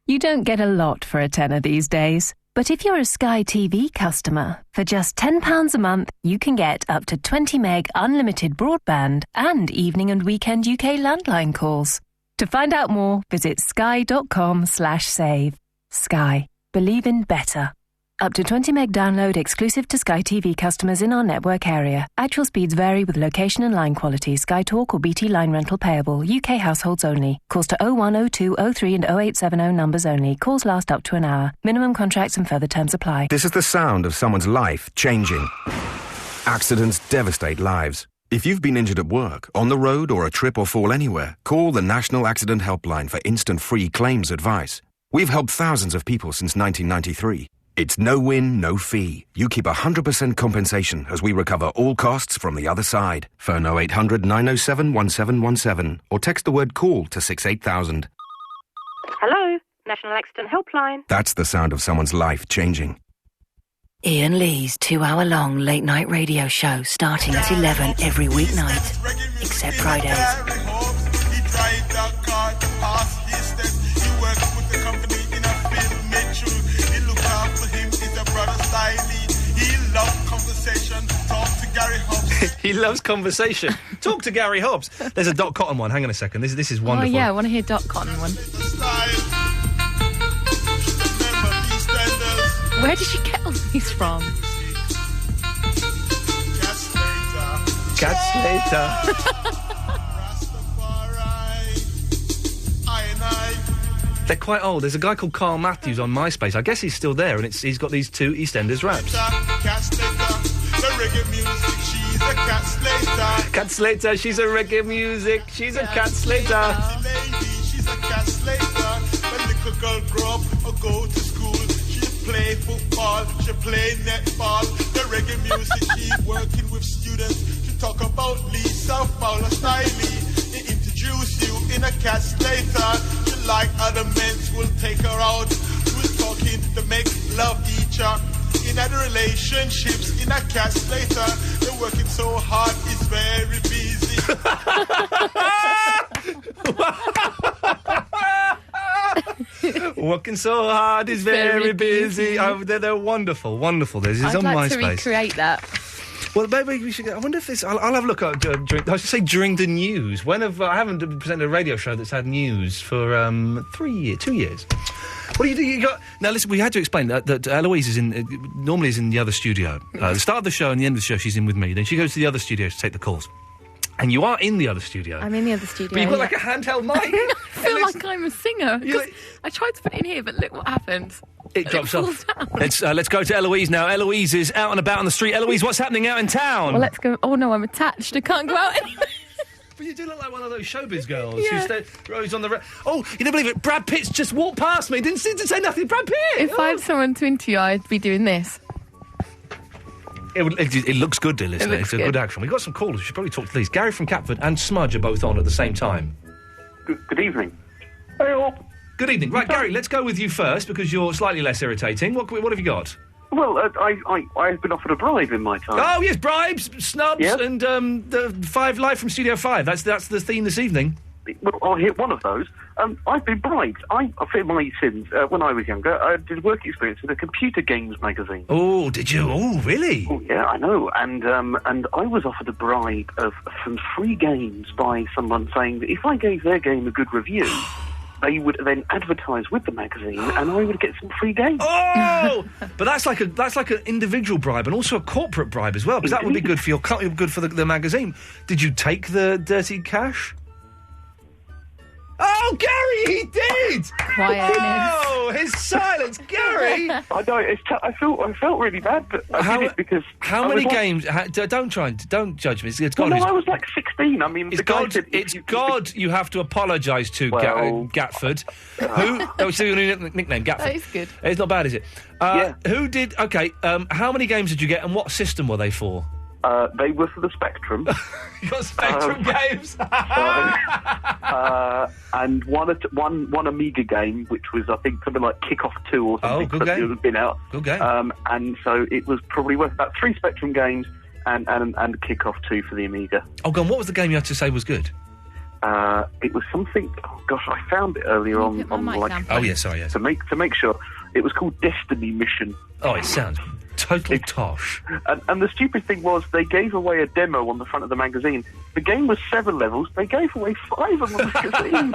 Speaker 6: You don't get a lot for a tenner these days. But if you're a Sky TV customer, for just £10 a month, you can get up to 20 meg unlimited broadband and evening and weekend UK landline calls. To find out more, visit sky.com/save. Sky. Believe in better. Up to 20 meg download exclusive to Sky TV customers in our network area. Actual speeds vary with location and line quality. Sky Talk or BT line rental payable. UK households only. Calls to 0102 03 and 0870 numbers only. Calls last up to an hour. Minimum contracts and further terms apply.
Speaker 24: This is the sound of someone's life changing. Accidents devastate lives. If you've been injured at work, on the road or a trip or fall anywhere, call the National Accident Helpline for instant free claims advice. We've helped thousands of people since 1993. It's no win, no fee. You keep 100% compensation as we recover all costs from the other side. Phone 0800 907 1717 or text the word CALL to 68000.
Speaker 25: Hello, National Accident Helpline.
Speaker 24: That's the sound of someone's life changing.
Speaker 16: Ian Lee's 2-hour-long late-night radio show starting at 11 every weeknight, except Fridays.
Speaker 3: He loves conversation. Talk to Gary Hobbs. There's a Dot Cotton one. Hang on a second. This is wonderful.
Speaker 14: Oh, yeah, I want to hear Dot Cotton one. Where did you get all these from?
Speaker 3: Cat Slater. They're quite old. There's a guy called Carl Matthews on MySpace. I guess he's still there, and he's got these 2 EastEnders raps. Cat Slater, she's a reggae music. She's a Cat Slater.
Speaker 13: She's a Cat Slater. When little girl grow up or go to school, she play football, she play netball. The reggae music, she working with students. She talk about Lisa Fowler Styley. They introduce you in a Cat Slater. She like other men will take her out. Who's talking to make love each other. In other relationships, in a Cat Slater, they're working so hard, it's very busy.
Speaker 3: Working so hard, is very busy. Oh, they're wonderful, wonderful. This is
Speaker 14: I'd
Speaker 3: on
Speaker 14: like
Speaker 3: MySpace.
Speaker 14: to recreate that.
Speaker 3: Well, maybe we should. I wonder if this. I'll have a look at. During the news. When have I haven't presented a radio show that's had news for 2 years. What do you do? You got now. Listen, we had to explain that Eloise is normally in the other studio. The start of the show and the end of the show, she's in with me. Then she goes to the other studio to take the calls. And you are in the other studio.
Speaker 14: I'm in the other studio.
Speaker 3: But you've got like a handheld mic.
Speaker 14: I feel like I'm a singer. I tried to put it in here, but look what happened.
Speaker 3: It drops off. Let's go to Eloise now. Eloise is out and about on the street. Eloise, what's happening out in town?
Speaker 14: Well, let's go. Oh no, I'm attached. I can't go out anywhere.
Speaker 3: But you do look like one of those showbiz girls who rose on the... Oh, you don't believe it? Brad Pitt's just walked past me. Didn't say nothing. Brad Pitt!
Speaker 14: If I had someone to interview, I'd be doing this.
Speaker 3: It looks good, dear listener. It's a good action. We've got some callers. We should probably talk to these. Gary from Catford and Smudge are both on at the same time.
Speaker 9: Good evening.
Speaker 3: Hey, all. Good evening. Right, Gary, let's go with you first because you're slightly less irritating. What have you got?
Speaker 9: Well, I've been offered a bribe in my time.
Speaker 3: Oh, yes, bribes, snubs, and the 5 live from Studio 5. That's the theme this evening.
Speaker 9: Well, I'll hit one of those. I've been bribed. For my sins, when I was younger, I did work experience in a computer games magazine.
Speaker 3: Oh, did you? Oh, really?
Speaker 9: Oh, yeah, I know. And I was offered a bribe of some free games by someone saying that if I gave their game a good review, they would then advertise with the magazine, and I would get some free games.
Speaker 3: Oh, but that's like an individual bribe and also a corporate bribe as well, because that would be good for your good for the magazine. Did you take the dirty cash? Oh, Gary, he did!
Speaker 14: Quietness.
Speaker 3: Oh, his silence, Gary!
Speaker 9: I know, I felt really bad, but I did it because...
Speaker 3: How many games... don't judge me. It's God.
Speaker 9: Well, no, I was like 16. I mean,
Speaker 3: It's God. It's God. You have to apologise to Gatford. Who? Oh, so your new nickname, Gatford.
Speaker 14: That is good.
Speaker 3: It's not bad, is it?
Speaker 9: Yeah.
Speaker 3: Who did? Okay. How many games did you get, and what system were they for?
Speaker 9: They were for the Spectrum.
Speaker 3: You got Spectrum games.
Speaker 9: And one Amiga game, which was I think something like Kickoff 2 or something.
Speaker 3: Oh, good game.
Speaker 9: It had been out.
Speaker 3: Good game.
Speaker 9: And so it was probably worth about 3 Spectrum games and Kickoff 2 for the Amiga.
Speaker 3: Oh, God, what was the game you had to say was good?
Speaker 9: It was something. Oh gosh, I found it earlier on like.
Speaker 3: Oh yeah, sorry, yes.
Speaker 9: To make sure, it was called Destiny Mission.
Speaker 3: Oh, it sounds totally tosh.
Speaker 9: And the stupid thing was, they gave away a demo on the front of the magazine. The game was 7 levels. They gave away 5 on the magazine.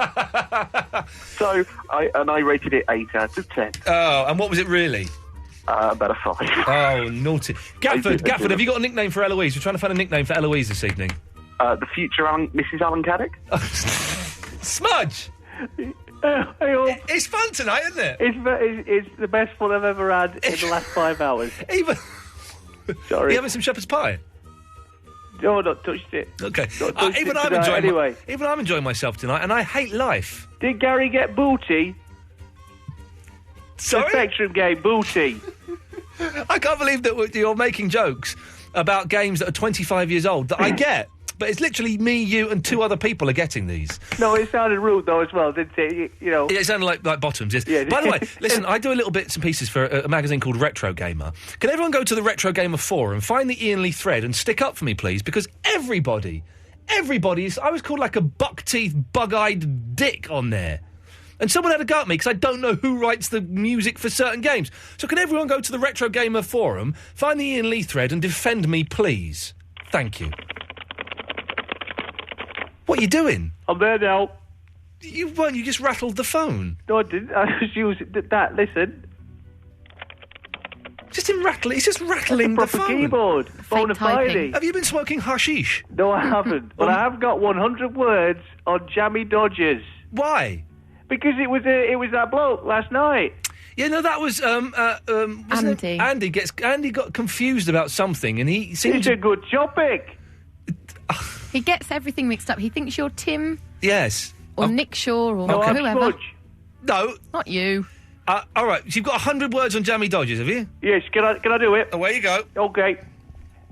Speaker 9: So I rated it 8 out of 10.
Speaker 3: Oh, and what was it really?
Speaker 9: About a 5.
Speaker 3: Oh, naughty. Gatford, have you got a nickname for Eloise? We're trying to find a nickname for Eloise this evening.
Speaker 9: The future Mrs. Alan Caddick.
Speaker 3: Smudge! It's fun tonight, isn't it?
Speaker 4: It's the best fun I've ever had in the last 5 hours.
Speaker 3: Even...
Speaker 4: Sorry.
Speaker 3: Are you having some shepherd's pie?
Speaker 4: No, not touched it.
Speaker 3: Okay.
Speaker 4: Even I'm
Speaker 3: enjoying myself tonight, and I hate life.
Speaker 4: Did Gary get booty?
Speaker 3: Sorry?
Speaker 4: The Spectrum game, booty.
Speaker 3: I can't believe that you're making jokes about games that are 25 years old that I get. But it's literally me, you, and 2 other people are getting these.
Speaker 4: No, it sounded rude, though, as well, didn't it? You know.
Speaker 3: Yeah, it sounded like bottoms, yes.
Speaker 4: Yeah.
Speaker 3: By the way, listen, I do a little bits and pieces for a magazine called Retro Gamer. Can everyone go to the Retro Gamer forum, find the Iain Lee thread, and stick up for me, please? Because everybody is... I was called like a buck-teeth, bug-eyed dick on there. And someone had a go at me because I don't know who writes the music for certain games. So can everyone go to the Retro Gamer forum, find the Iain Lee thread, and defend me, please? Thank you. What are you doing?
Speaker 4: I'm there now.
Speaker 3: You weren't, you just rattled the phone.
Speaker 4: No, I didn't. I was using that. Listen.
Speaker 3: Just him rattling. He's just rattling the phone.
Speaker 4: Keyboard. Bona fide.
Speaker 3: Have you been smoking hashish?
Speaker 4: No, I haven't. But I have got 100 words on Jammy Dodgers.
Speaker 3: Why?
Speaker 4: Because it was that bloke last night.
Speaker 3: Yeah, no, that was
Speaker 14: Andy.
Speaker 3: Andy got confused about something, and he seemed
Speaker 4: It's a good topic.
Speaker 14: He gets everything mixed up. He thinks you're Tim.
Speaker 3: Yes.
Speaker 14: Or Nick Shaw or
Speaker 4: I'm
Speaker 14: whoever.
Speaker 4: Smudge.
Speaker 3: No.
Speaker 14: Not you.
Speaker 3: All right, so you've got 100 words on Jammy Dodgers, have you?
Speaker 4: Yes, can I do it?
Speaker 3: Away you go.
Speaker 4: Okay.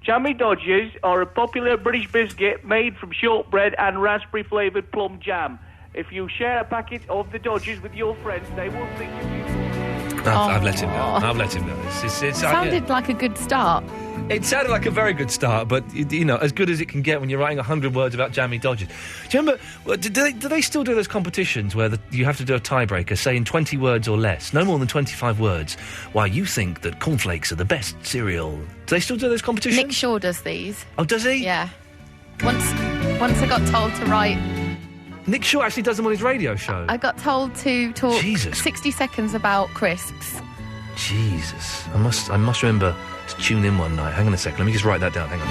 Speaker 4: Jammy Dodgers are a popular British biscuit made from shortbread and raspberry-flavoured plum jam. If you share a packet of the Dodgers with your friends, they will think of you.
Speaker 3: I've let him go. I've let him go. It
Speaker 14: sounded like a good start.
Speaker 3: It sounded like a very good start, but, you know, as good as it can get when you're writing 100 words about Jammy Dodgers. Do you remember, do they still do those competitions where you have to do a tiebreaker, say in 20 words or less, no more than 25 words, why you think that cornflakes are the best cereal? Do they still do those competitions?
Speaker 14: Nick Shaw does these.
Speaker 3: Oh, does he?
Speaker 14: Yeah. Once I got told to write...
Speaker 3: Nick Shaw actually does them on his radio show.
Speaker 14: I got told to talk
Speaker 3: Jesus.
Speaker 14: 60 seconds about crisps.
Speaker 3: Jesus. I must remember to tune in one night. Hang on a second, let me just write that down. Hang on.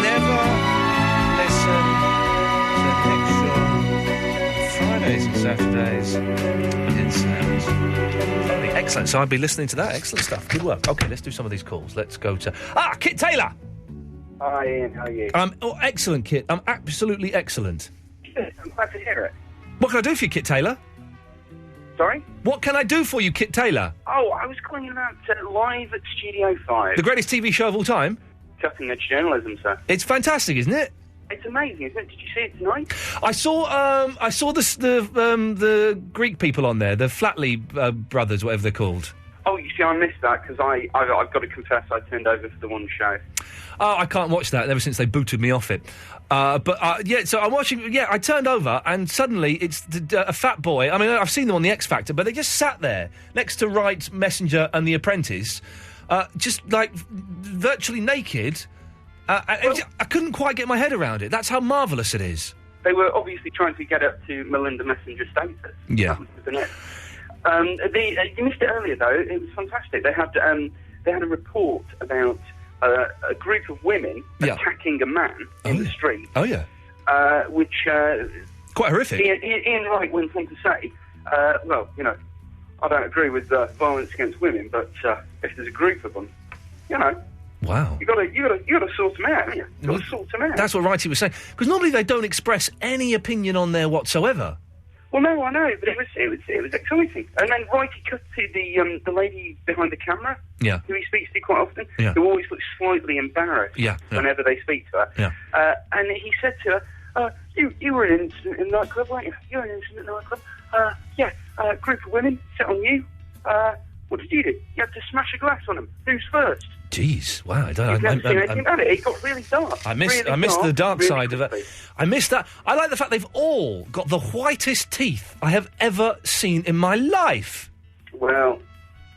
Speaker 3: Never listen to Nick Shaw. Fridays and Saturdays in sound. Excellent. So I'd be listening to that. Excellent stuff. Good work. Okay, let's do some of these calls. Let's go to... Kit Taylor!
Speaker 5: Hi, Ian. How are you?
Speaker 3: Excellent, Kit. I'm absolutely excellent.
Speaker 5: Good. I'm glad to hear it.
Speaker 3: What can I do for you, Kit Taylor?
Speaker 5: Sorry?
Speaker 3: What can I do for you, Kit Taylor?
Speaker 5: Oh, I was calling about Live at Studio 5.
Speaker 3: The greatest TV show of all time?
Speaker 5: Cutting edge journalism, sir.
Speaker 3: It's fantastic, isn't it?
Speaker 5: It's amazing, isn't it? Did you see it tonight?
Speaker 3: I saw the Greek people on there, the Flatley brothers, whatever they're called.
Speaker 5: Oh, you see, I missed that because I've got to confess I turned over for the one show.
Speaker 3: Oh, I can't watch that ever since they booted me off it. So I'm watching... Yeah, I turned over and suddenly it's a fat boy. I mean, I've seen them on The X Factor, but they just sat there next to Wright, Messenger and The Apprentice, just, like, virtually naked. I couldn't quite get my head around it. That's how marvellous it is.
Speaker 5: They were obviously trying to get up to Melinda Messenger status.
Speaker 3: Yeah.
Speaker 5: That was the net. You missed it earlier, though. It was fantastic. They had a report about... a group of women attacking a man in the street.
Speaker 3: Oh, yeah.
Speaker 5: which...
Speaker 3: Quite horrific.
Speaker 5: Iain Wright went on to say, well, you know, I don't agree with violence against women, but if there's a group of them, you know...
Speaker 3: Wow.
Speaker 5: You gotta sort them out, haven't you? You gotta sort them out.
Speaker 3: That's what Righty was saying. Because normally they don't express any opinion on there whatsoever.
Speaker 5: Well, no, I know, but it was exciting. And then Righty cut to the lady behind the camera,
Speaker 3: Yeah.
Speaker 5: who he speaks to quite often,
Speaker 3: Yeah.
Speaker 5: who always looks slightly embarrassed
Speaker 3: Yeah.
Speaker 5: whenever they speak to her.
Speaker 3: Yeah.
Speaker 5: And he said to her, you were an incident in the nightclub, weren't you? You were an incident in the nightclub. Yeah, a group of women set on you. What did you do? You had to smash a glass on them. Who's first?
Speaker 3: Jeez, wow!
Speaker 5: You've never seen anything about it. It got really dark.
Speaker 3: I missed the dark side of it. I missed that. I like the fact they've all got the whitest teeth I have ever seen in my life.
Speaker 5: Well,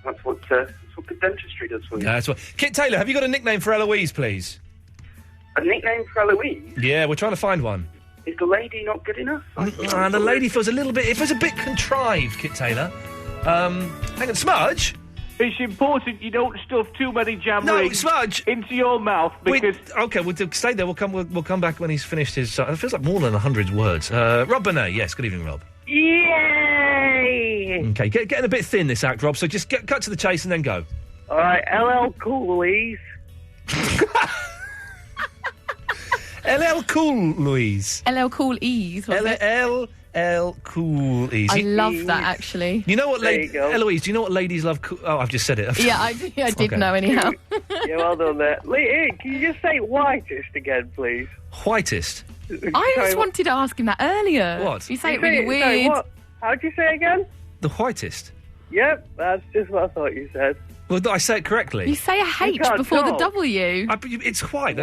Speaker 5: that's what good dentistry does for you.
Speaker 3: That's what. Kit Taylor, have you got a nickname for Eloise, please?
Speaker 5: A nickname for Eloise?
Speaker 3: Yeah, we're trying to find one.
Speaker 5: Is the lady not good enough?
Speaker 3: The lady feels a little bit. It feels a bit contrived, Kit Taylor. Hang on, Smudge.
Speaker 4: It's important you don't stuff too many jam
Speaker 3: No,
Speaker 4: rings
Speaker 3: Smudge!
Speaker 4: into your mouth because...
Speaker 3: Okay, we'll stay there. We'll come back when he's finished his... it feels like more than 100 words. Rob Bonet, yes, good evening, Rob.
Speaker 7: Yay!
Speaker 3: Okay, getting a bit thin, this act, Rob, so just cut to the chase and then go.
Speaker 7: All right, LL Coolies.
Speaker 3: LL Cool, Louise.
Speaker 14: LL Cool Ease, was it?
Speaker 3: LL Cool Ease.
Speaker 14: I love that, actually.
Speaker 3: You know what, Eloise, do you know what ladies love? Oh, I've just said it.
Speaker 14: Yeah, I did
Speaker 3: Okay.
Speaker 14: know anyhow.
Speaker 7: Yeah, well done there. Ian, can you just say whitest again, please?
Speaker 3: Whitest?
Speaker 14: I just wanted to ask him that earlier.
Speaker 3: What?
Speaker 14: You say it really weird.
Speaker 7: What? How'd you say it again?
Speaker 3: The whitest?
Speaker 7: Yep, that's just what I thought you said.
Speaker 3: Well, did I say it correctly?
Speaker 14: You say a H before the W.
Speaker 3: It's white.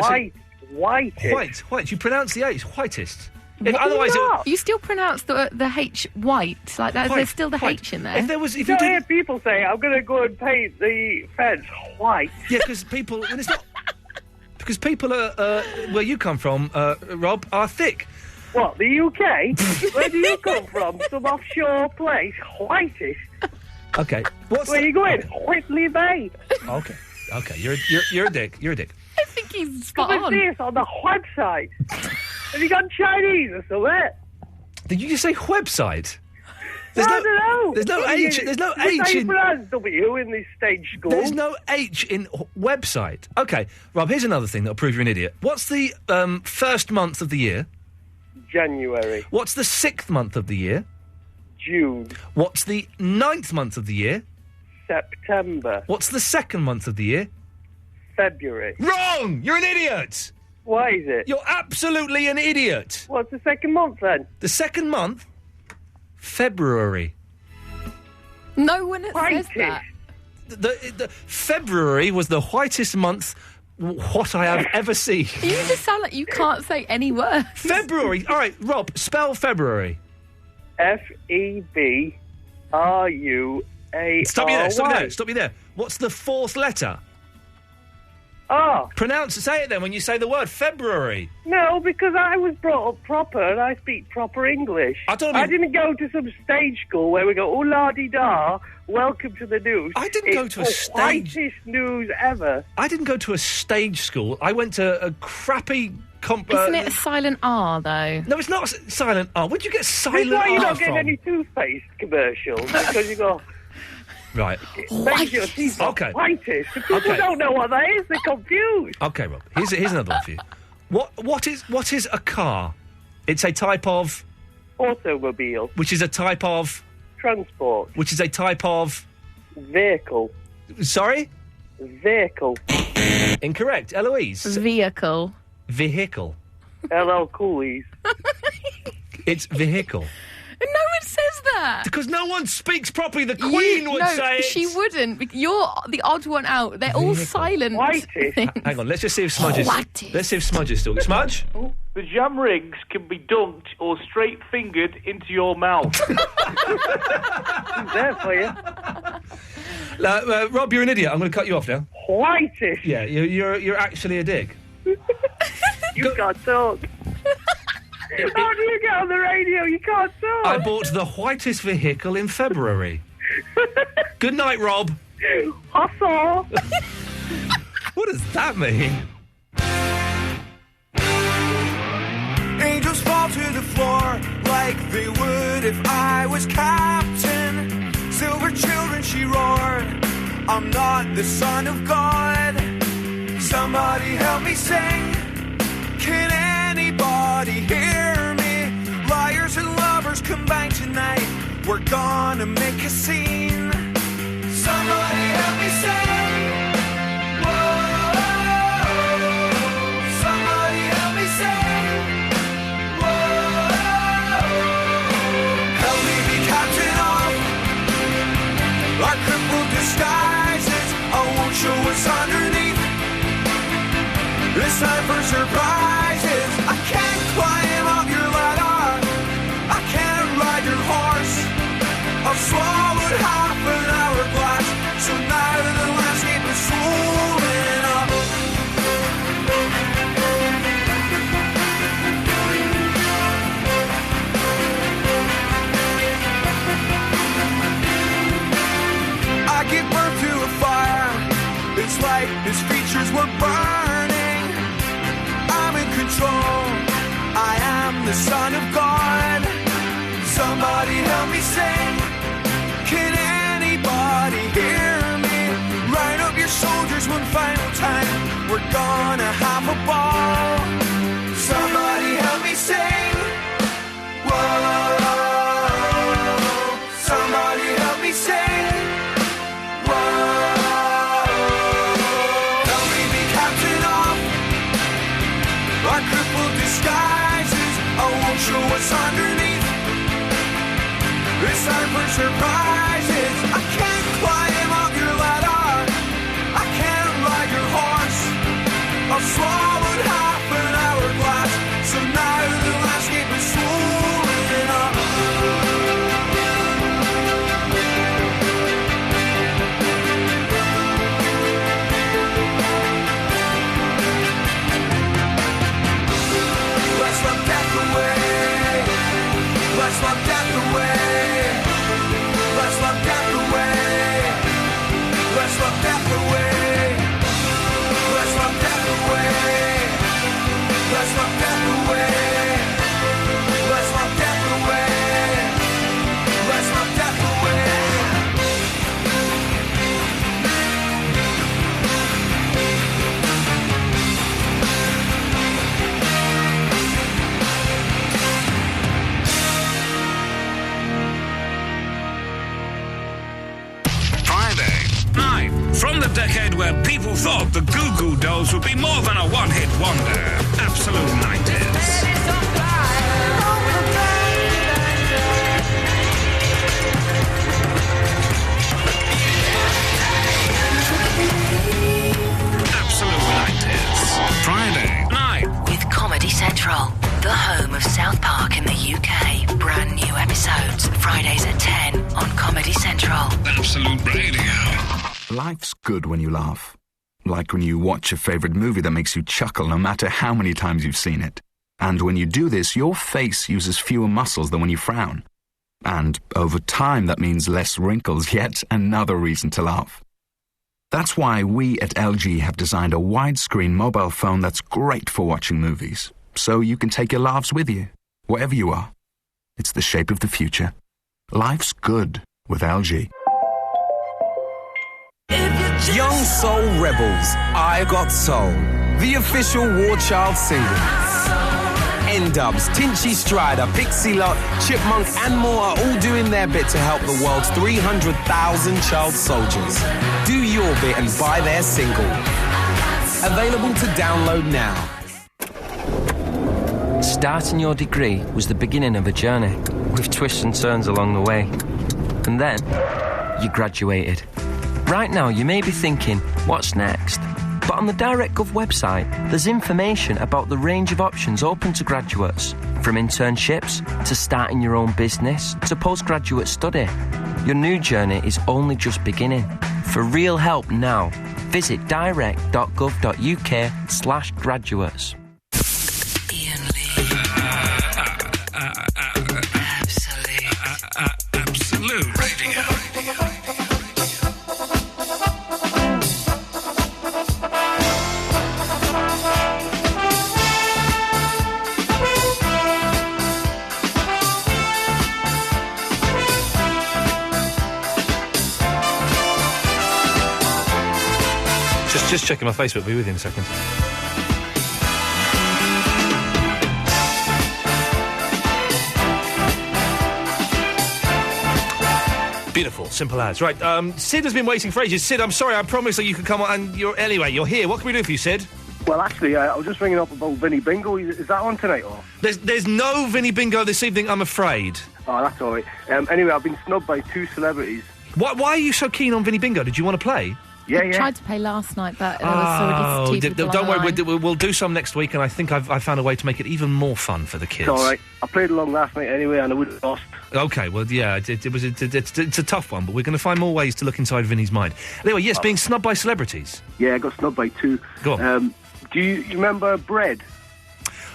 Speaker 7: Whitest.
Speaker 3: White. You pronounce the H. Whitest.
Speaker 14: Otherwise, you still pronounce the H white like that.
Speaker 3: White,
Speaker 14: There's still the
Speaker 3: white.
Speaker 14: H in there.
Speaker 7: You don't hear people say, I'm going to go and paint the fence white.
Speaker 3: Yeah, because people... And it's not... Because people are, where you come from, Rob, are thick.
Speaker 7: What, the UK? Where do you come from? Some offshore place? Whitest?
Speaker 3: Okay.
Speaker 7: Where you going? Whitley Bay.
Speaker 3: Okay. You're a dick. You're a dick.
Speaker 14: I think he's spot
Speaker 7: Come
Speaker 14: on.
Speaker 7: and see us on the website. Have you got Chinese or something?
Speaker 3: Did you just say website?
Speaker 7: I don't know.
Speaker 3: There's no H. There's no H in...
Speaker 7: W in this stage school.
Speaker 3: There's no H in website. Okay, Rob, here's another thing that'll prove you're an idiot. What's the first month of the year?
Speaker 7: January.
Speaker 3: What's the 6th month of the year?
Speaker 7: June.
Speaker 3: What's the 9th month of the year?
Speaker 7: September.
Speaker 3: What's the 2nd month of the year?
Speaker 7: February.
Speaker 3: Wrong! You're an idiot!
Speaker 7: Why is it?
Speaker 3: You're absolutely an idiot!
Speaker 7: What's the second month then?
Speaker 3: The 2nd month? February.
Speaker 14: No one says that.
Speaker 3: The February was the whitest month what I have ever seen.
Speaker 14: You just sound like you can't say any words.
Speaker 3: February. All right, Rob, spell February.
Speaker 7: February.
Speaker 3: Stop you there. What's the 4th letter?
Speaker 7: Oh.
Speaker 3: Say it then when you say the word February.
Speaker 7: No, because I was brought up proper and I speak proper English. I didn't go to some stage school where we go, oh la di da, welcome to the news.
Speaker 3: I didn't go to a stage...
Speaker 7: whitest news ever.
Speaker 3: I didn't go to a stage school. I went to a crappy...
Speaker 14: Isn't it a silent R, though?
Speaker 3: No, it's not silent R. Where'd you get silent
Speaker 7: That's
Speaker 3: R
Speaker 7: why you don't
Speaker 3: from?
Speaker 7: get any toothpaste commercials, because you go...
Speaker 3: Right.
Speaker 7: Makes your teeth whitest. People
Speaker 3: Okay.
Speaker 7: don't know what that is. They're confused.
Speaker 3: Okay, Rob. Here's another one for you. What is a car? It's a type of...
Speaker 7: Automobile.
Speaker 3: Which is a type of...
Speaker 7: Transport.
Speaker 3: Which is a type of...
Speaker 7: Vehicle.
Speaker 3: Sorry?
Speaker 7: Vehicle.
Speaker 3: Incorrect. Eloise?
Speaker 14: Vehicle.
Speaker 3: Vehicle.
Speaker 7: LL Coolies.
Speaker 3: It's vehicle.
Speaker 14: No one says that.
Speaker 3: Because no one speaks properly. The Queen would say it.
Speaker 14: She wouldn't. You're the odd one out. They're all silent.
Speaker 3: Hang on, let's just see if Smudge is... Let's see if Smudge is still... Smudge?
Speaker 4: The jam rings can be dunked or straight-fingered into your mouth.
Speaker 7: There for you.
Speaker 3: Rob, you're an idiot. I'm going to cut you off now.
Speaker 7: Whitest.
Speaker 3: Yeah, you're actually a dick.
Speaker 7: You can't talk. How do you get on the radio? You can't talk.
Speaker 3: I bought the whitest vehicle in February. Good night, Rob.
Speaker 7: Hustle.
Speaker 3: What does that mean?
Speaker 13: Angels like they would if I was captain. Silver children, she roared, I'm not the son of God. Somebody help me sing. Can anybody hear me? Liars and lovers combined tonight. We're gonna make a scene. Somebody help me sing. Whoa. Somebody help me sing. Whoa. Help me be captain of our crippled disguises. I won't show what's underneath. It's time for surprises. I can't climb up your ladder. I can't ride your horse. I've swallowed half an hourglass, so now the landscape is swollen up. I give birth to a fire. It's like his features were burning. I'm in control. I am the son of God. Somebody help me sing. Can anybody hear me? Line up your soldiers one final time. We're gonna have a ball. Somebody help me sing. Whoa. Somebody help me sing. Whoa. Help me be captain of our crippled disguises. I won't show what's underneath. It's time for surprises. I can't climb up your ladder. I can't ride your horse. I've swallowed half an hourglass, so now the landscape is swollen up. Let's lock death away. Let's lock death away. Let's lock death away. Let's lock death away. Let's lock death away. Let's lock death away. Let's lock death away. Let's lock death away.
Speaker 8: From the decade where people thought the Goo Goo Dolls would be more than a one-hit wonder. Absolute 90s. Absolute 90s. Friday night.
Speaker 16: With Comedy Central, the home of South Park in the UK. Brand new episodes, Fridays at 10 on Comedy Central.
Speaker 8: Absolute Radio.
Speaker 10: Life's good when you laugh. Like when you watch a favourite movie that makes you chuckle no matter how many times you've seen it. And when you do this, your face uses fewer muscles than when you frown. And over time, that means less wrinkles, yet another reason to laugh. That's why we at LG have designed a widescreen mobile phone that's great for watching movies. So you can take your laughs with you, wherever you are. It's the shape of the future. Life's good with LG.
Speaker 11: Young Soul Rebels, I Got Soul, the official War Child single. N-Dubs, Tinchy Strider, Pixie Lot, Chipmunk and more are all doing their bit to help the world's 300,000 child soldiers. Do your bit and buy their single. Available to download now.
Speaker 12: Starting your degree was the beginning of a journey, with twists and turns along the way. And then, you graduated. Right now, you may be thinking, what's next? But on the DirectGov website, there's information about the range of options open to graduates, from internships to starting your own business to postgraduate study. Your new journey is only just beginning. For real help now, visit direct.gov.uk/graduates.
Speaker 16: Iain Lee.
Speaker 8: Absolute Radio.
Speaker 3: Just checking my Facebook. Be with you in a second. Beautiful, simple as. Right, Sid has been waiting for ages. Sid, I'm sorry, I promised that you could come on, and you're here. What can we do for you, Sid?
Speaker 1: Well, actually, I was just ringing up about Vinny Bingo. Is that on tonight, or...?
Speaker 3: There's no Vinny Bingo this evening, I'm afraid.
Speaker 1: Oh, that's all right. Anyway, I've been snubbed by 2 celebrities.
Speaker 3: Why are you so keen on Vinny Bingo? Did you want to play?
Speaker 1: Yeah.
Speaker 14: I tried to play last night, but there was already 2 people
Speaker 3: don't worry,
Speaker 14: online.
Speaker 3: we'll do some next week, and I think I've found a way to make it even more fun for the kids.
Speaker 1: It's all right. I played along last night anyway, and I would have lost.
Speaker 3: Okay, well, yeah, it's a tough one, but we're going to find more ways to look inside Vinny's mind. Anyway, yes, being snubbed by celebrities.
Speaker 1: Yeah, I got snubbed by 2.
Speaker 3: Go on.
Speaker 1: Do you remember Bread?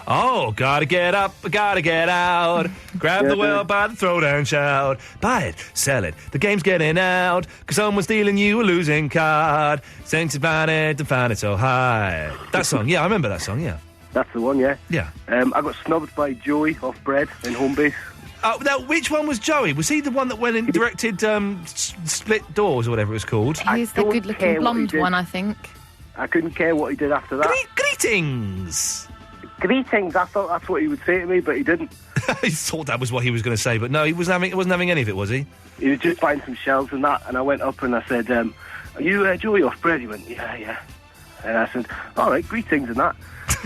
Speaker 3: Oh, gotta get up, gotta get out. Grab the whale by the throat and shout. Buy it, sell it, the game's getting out. 'Cause someone's stealing you a losing card. Since you find it to find it so high. That song, yeah, I remember that song, yeah.
Speaker 1: That's the one, yeah.
Speaker 3: Yeah.
Speaker 1: I got snubbed by Joey off Bread in Home Base.
Speaker 3: Now, which one was Joey? Was he the one that went and directed Split Doors or whatever it was called?
Speaker 14: He's the good-looking blonde one, I think.
Speaker 1: I couldn't care what he did after that.
Speaker 3: Greetings!
Speaker 1: Greetings, I thought that's what he would say to me, but he didn't.
Speaker 3: He thought that was what he was going to say, but no, he wasn't having any of it, was he?
Speaker 1: He was just buying some shells and that, and I went up and I said, are you Joey off Bread? He went, yeah. And I said, all right, greetings and that.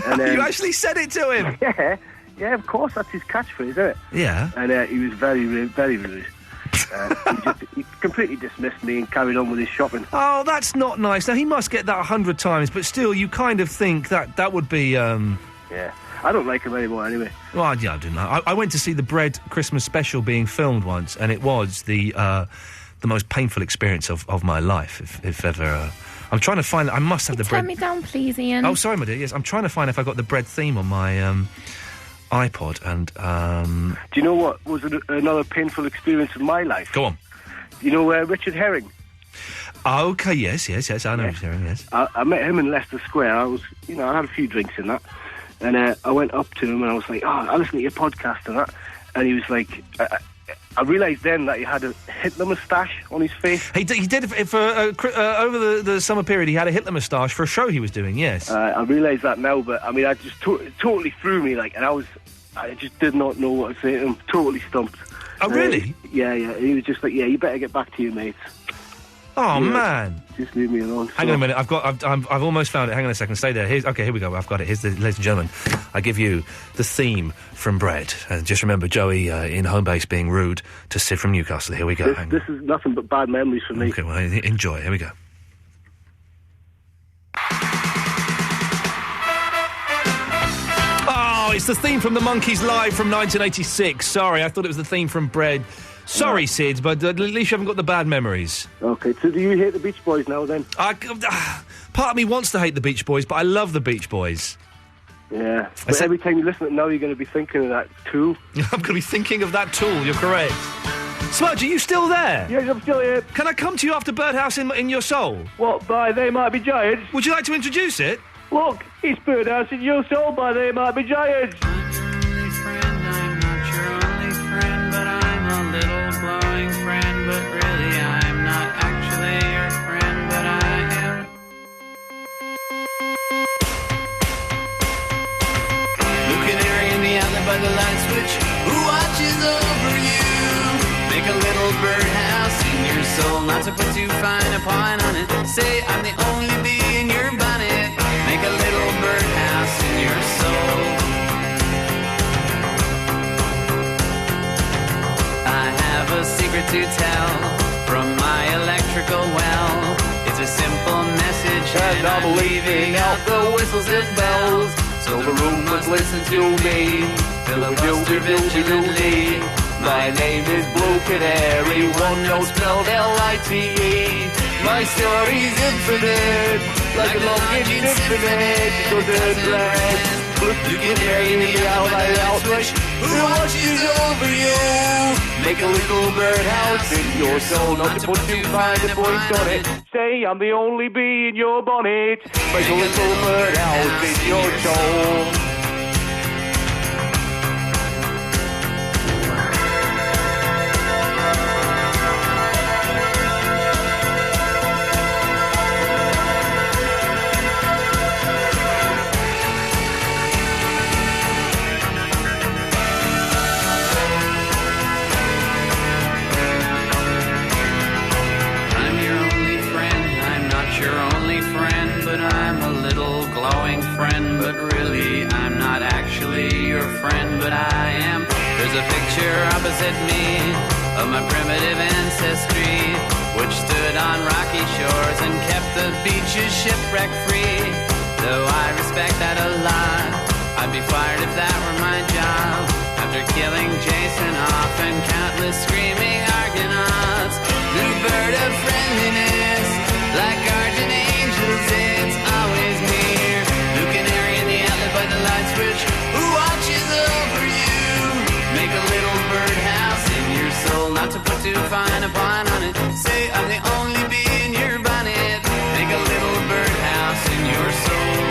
Speaker 1: And,
Speaker 3: you actually said it to him?
Speaker 1: Yeah, of course, that's his catchphrase, isn't it?
Speaker 3: Yeah.
Speaker 1: And he was very rude, very rude. He completely dismissed me and carried on with his shopping.
Speaker 3: Oh, that's not nice. Now, he must get that 100 times, but still, you kind of think that would be,
Speaker 1: Yeah, I don't like him anymore anyway.
Speaker 3: Well, yeah, I didn't know. I went to see the Bread Christmas special being filmed once, and it was the most painful experience of my life, if ever... I'm trying to find... I must have the Bread...
Speaker 14: Turn me down, please, Iain.
Speaker 3: Oh, sorry, my dear, yes. I'm trying to find if I got the Bread theme on my... iPod and
Speaker 1: Do you know what was another painful experience of my life?
Speaker 3: Go on.
Speaker 1: You know Richard Herring?
Speaker 3: Okay, yes, I know Richard Herring, yes.
Speaker 1: I met him in Leicester Square. I had a few drinks in that, and I went up to him and I was like, I listened to your podcast and that, and he was like, I realised then that he had a Hitler moustache on his face.
Speaker 3: He did for over the summer period. He had a Hitler moustache for a show he was doing. Yes,
Speaker 1: I realise that now. But I mean, I just totally threw me and I just did not know what to say to him. Totally stumped.
Speaker 3: Oh really?
Speaker 1: Yeah. He was just like, you better get back to your mates.
Speaker 3: Oh man!
Speaker 1: Just leave me alone.
Speaker 3: Hang on a minute. I've almost found it. Hang on a second. Stay there. Here we go. I've got it. Here's ladies and gentlemen. I give you the theme from Bread. Just remember Joey in Home Base being rude to Sid from Newcastle. Here we go.
Speaker 1: This is nothing but bad memories for me.
Speaker 3: Okay, well, enjoy. Here we go. Oh, it's the theme from The Monkees live from 1986. Sorry, I thought it was the theme from Bread. Sorry, Sid, but at least you haven't got the bad memories.
Speaker 1: Okay, so do you hate the Beach Boys now, then?
Speaker 3: Part of me wants to hate the Beach Boys, but I love the Beach Boys.
Speaker 1: Yeah, but every time you listen to it now, you're going to be thinking of that tool.
Speaker 3: I'm going to be thinking of that tool, you're correct. Smudge, are you still there?
Speaker 21: Yes, I'm still here.
Speaker 3: Can I come to you after Birdhouse in Your Soul?
Speaker 21: What, by They Might Be Giants?
Speaker 3: Would you like to introduce it?
Speaker 21: Look, it's Birdhouse in Your Soul by They Might Be Giants.
Speaker 13: By the light switch, who watches over you? Make a little birdhouse in your soul, not to put too fine a point on it. Say I'm the only bee in your bonnet. Make a little birdhouse in your soul. I have a secret to tell from my electrical well. It's a simple message and I'm leaving out the whistles and bells, so the room must listen to me. Filibuster vigilantly. My name is Blue Canary, one note spelled L-I-T-E. My story's infinite, like a long infinite, good and red. Blue Canary in the out switch, who watches over you? Make a little birdhouse in your soul, not to put too fine a point on it.
Speaker 21: Say I'm the only bee in your bonnet.
Speaker 13: Make a little birdhouse in your soul.
Speaker 15: friend, but really I'm not actually your friend, but I am. There's a picture opposite me of my primitive ancestry, which stood on rocky shores and kept the beaches shipwreck-free. Though I respect that a lot, I'd be fired if that were my job. After killing Jason off and countless screaming Argonauts, new bird of friendliness, like guardian angels, it's always near. New canary in the outlet by the light switch, who watches over you? Make a little birdhouse in your soul, not to put too fine a point on it. Say I'm the only bee in your bonnet. Make a little birdhouse in your soul.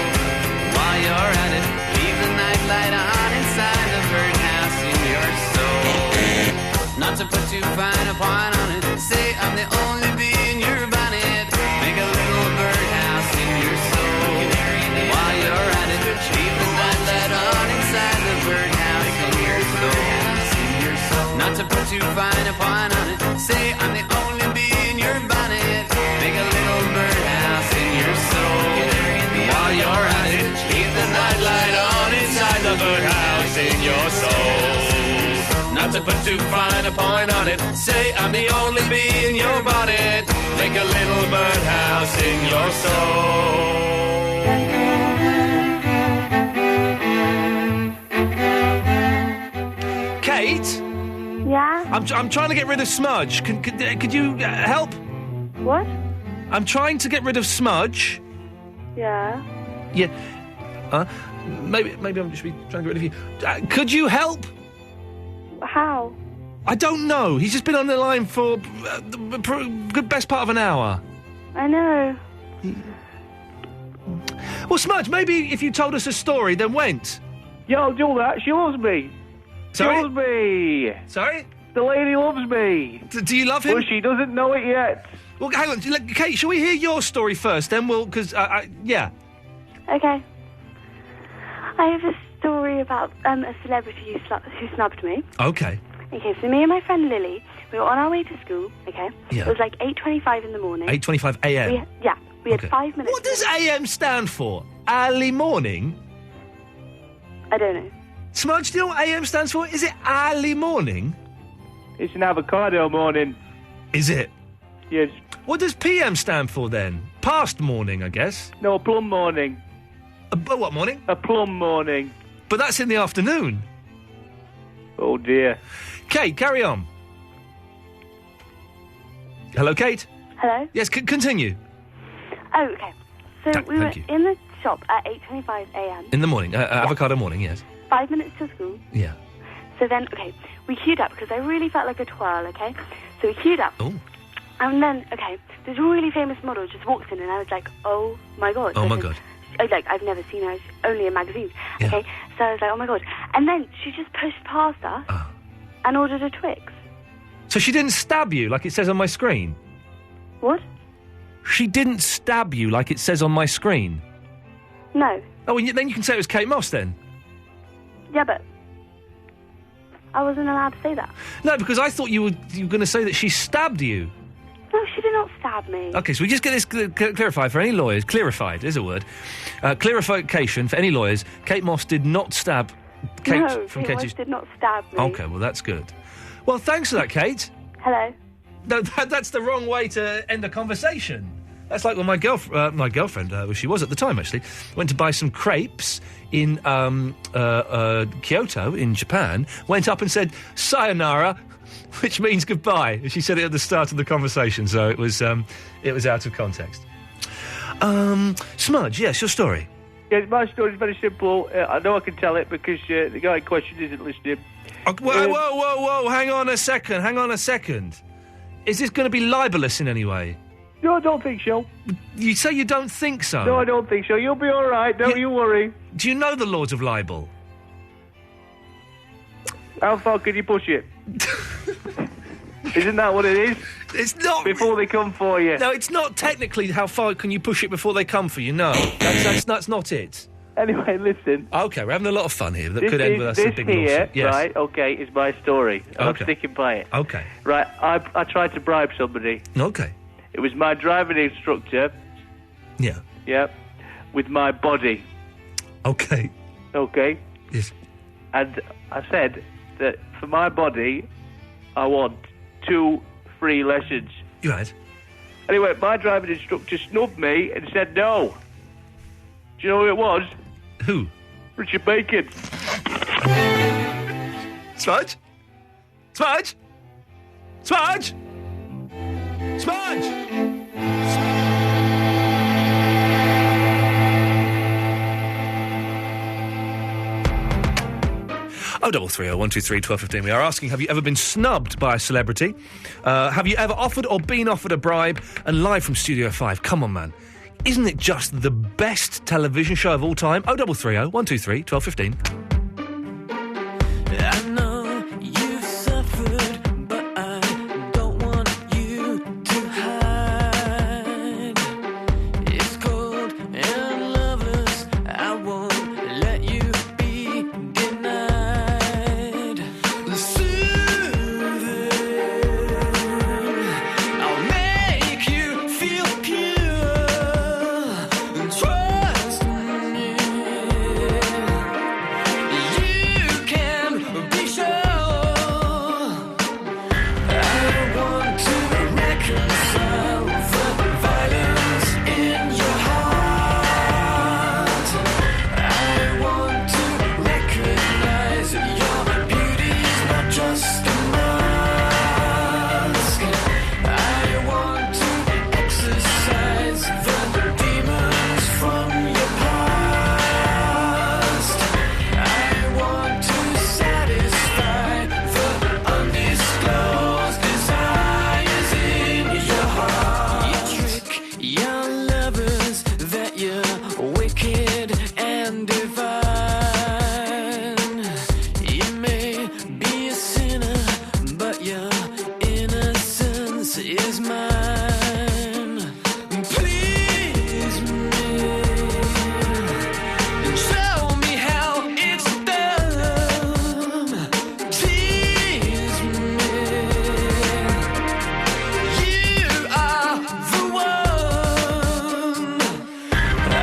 Speaker 15: While you're at it, leave the nightlight on inside the birdhouse in your soul. Not to put too fine a point on it. Say I'm the only bee in your bonnet. Make a little birdhouse in your soul. While you're at it, leave the nightlight on inside the birdhouse in your soul. Not to put too fine a point on it. Say I'm the only bee in your bonnet. Make a little birdhouse in your soul. While you're at it, leave the nightlight on inside the birdhouse in your soul. Not to put too fine a point on it. Say I'm the only bee in your bonnet. Make a little birdhouse in your soul.
Speaker 3: Kate?
Speaker 18: Yeah?
Speaker 3: I'm trying to get rid of Smudge. Could you help?
Speaker 18: What?
Speaker 3: I'm trying to get rid of Smudge.
Speaker 18: Yeah.
Speaker 3: Yeah. Maybe I'm just trying to get rid of you. Could you help?
Speaker 18: How?
Speaker 3: I don't know. He's just been on the line for the best part of an hour.
Speaker 18: I know.
Speaker 3: Well, Smudge, maybe if you told us a story, then went.
Speaker 4: Yeah, I'll do that. She loves me.
Speaker 3: Sorry?
Speaker 4: She loves me.
Speaker 3: Sorry?
Speaker 4: The lady loves me.
Speaker 3: Do you love him?
Speaker 4: Well, she doesn't know it yet.
Speaker 3: Well, hang on. Kate, shall we hear your story first? Then we'll... Because, yeah.
Speaker 18: Okay. I have a story about a celebrity who snubbed me.
Speaker 3: Okay.
Speaker 18: Okay, so me and my friend Lily, we were on our way to school, okay?
Speaker 3: Yeah.
Speaker 18: It was like 8:25 in the morning.
Speaker 3: 8:25 a.m.
Speaker 18: We had 5 minutes.
Speaker 3: What does a.m. stand for? Early morning?
Speaker 18: I don't know.
Speaker 3: Smudge, do you know what a.m. stands for? Is it early morning?
Speaker 4: It's an avocado morning.
Speaker 3: Is it?
Speaker 4: Yes.
Speaker 3: What does p.m. stand for then? Past morning, I guess.
Speaker 4: No, plum morning.
Speaker 3: What morning?
Speaker 4: A plum morning.
Speaker 3: But that's in the afternoon.
Speaker 4: Oh, dear.
Speaker 3: Kate, carry on. Hello, Kate?
Speaker 18: Hello?
Speaker 3: Yes, continue.
Speaker 18: Oh, okay. So we were
Speaker 3: thank you.
Speaker 18: in the shop at 8:25 a.m.
Speaker 3: In the morning. Avocado morning, yes.
Speaker 18: 5 minutes to school.
Speaker 3: Yeah.
Speaker 18: So then, okay, we queued up because I really felt like a twirl, okay? So we queued up.
Speaker 3: Oh.
Speaker 18: And then, okay, this really famous model just walks in and I was like, oh my God.
Speaker 3: Oh, my
Speaker 18: Because-
Speaker 3: God.
Speaker 18: Like, I've never seen her, only in magazines,
Speaker 3: Yeah.
Speaker 18: okay? So I was like, oh my God. And then she just pushed past us and ordered a Twix.
Speaker 3: So she didn't stab you like it says on my screen?
Speaker 18: What?
Speaker 3: She didn't stab you like it says on my screen?
Speaker 18: No.
Speaker 3: Oh, and then you can say it was Kate Moss then?
Speaker 18: Yeah, but I wasn't allowed to say that.
Speaker 3: No, because I thought you were going to say that she stabbed you.
Speaker 18: No, she did not stab me.
Speaker 3: Okay, so we just get this clarified for any lawyers. Clarified is a word. Clarification for any lawyers. Kate Moss did not stab Kate
Speaker 18: no,
Speaker 3: from
Speaker 18: Kate
Speaker 3: Katie's...
Speaker 18: Moss did not stab me.
Speaker 3: Okay, well, that's good. Well, thanks for that, Kate.
Speaker 18: Hello.
Speaker 3: No, that's the wrong way to end a conversation. That's like when my girlfriend, well, she was at the time, actually, went to buy some crepes in Kyoto, in Japan, went up and said, sayonara, which means goodbye. She said it at the start of the conversation, so it was out of context. Smudge, yes, your story.
Speaker 4: Yeah, my story is very simple. I know I can tell it because the guy in question isn't listening.
Speaker 3: Whoa, hang on a second. Is this going to be libelous in any way?
Speaker 4: No, I don't think so.
Speaker 3: You say you don't think so?
Speaker 4: No, I don't think so. You'll be all right. Don't you worry.
Speaker 3: Do you know the laws of libel?
Speaker 4: How far can you push it? Isn't that what it is?
Speaker 3: It's not.
Speaker 4: Before they come for you.
Speaker 3: No, it's not technically how far can you push it before they come for you. No, that's not it.
Speaker 4: Anyway, listen.
Speaker 3: Okay, we're having a lot of fun here. That
Speaker 4: This
Speaker 3: could end
Speaker 4: is-
Speaker 3: with us
Speaker 4: this
Speaker 3: a big
Speaker 4: here,
Speaker 3: lawsuit. Yes.
Speaker 4: right, okay, is my story. I'm
Speaker 3: Okay.
Speaker 4: sticking by it.
Speaker 3: Okay.
Speaker 4: Right, I tried to bribe somebody.
Speaker 3: Okay.
Speaker 4: It was my driving instructor,
Speaker 3: Yeah.
Speaker 4: yeah, with my body.
Speaker 3: Okay.
Speaker 4: Okay?
Speaker 3: Yes.
Speaker 4: And I said that for my body, I want 2 free lessons.
Speaker 3: You had?
Speaker 4: Anyway, my driving instructor snubbed me and said no. Do you know who it was?
Speaker 3: Who?
Speaker 4: Richard Bacon.
Speaker 3: Smudge? Smudge? Smudge? Smudge? 0330 123 1215. We are asking, have you ever been snubbed by a celebrity? Have you ever offered or been offered a bribe? And live from Studio 5, come on, man. Isn't it just the best television show of all time? 0330 123 1215.
Speaker 13: I know you've suffered, but I don't want you to hide. It's cold and loveless, I won't let you be denied. Soothing, I'll make you feel pure. Trust me, you can be sure. I want to reconcile the violence in your heart. I want to recognize your beauty's not just a mask. I want to exorcise the demons from your past. I want to satisfy the undisclosed desires in your heart. You trick young lovers that you're wicked and divine. You may be a sinner, but your innocence is mine. Please me, show me how it's done. Tease me, you are the one. I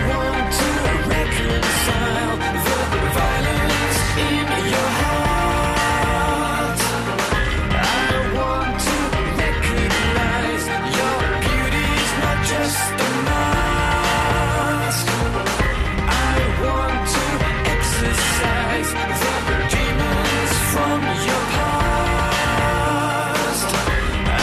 Speaker 13: want to reconcile the violence in your heart. I want to recognize your beauty's not just a mask. I want to exorcise the demons from your past. I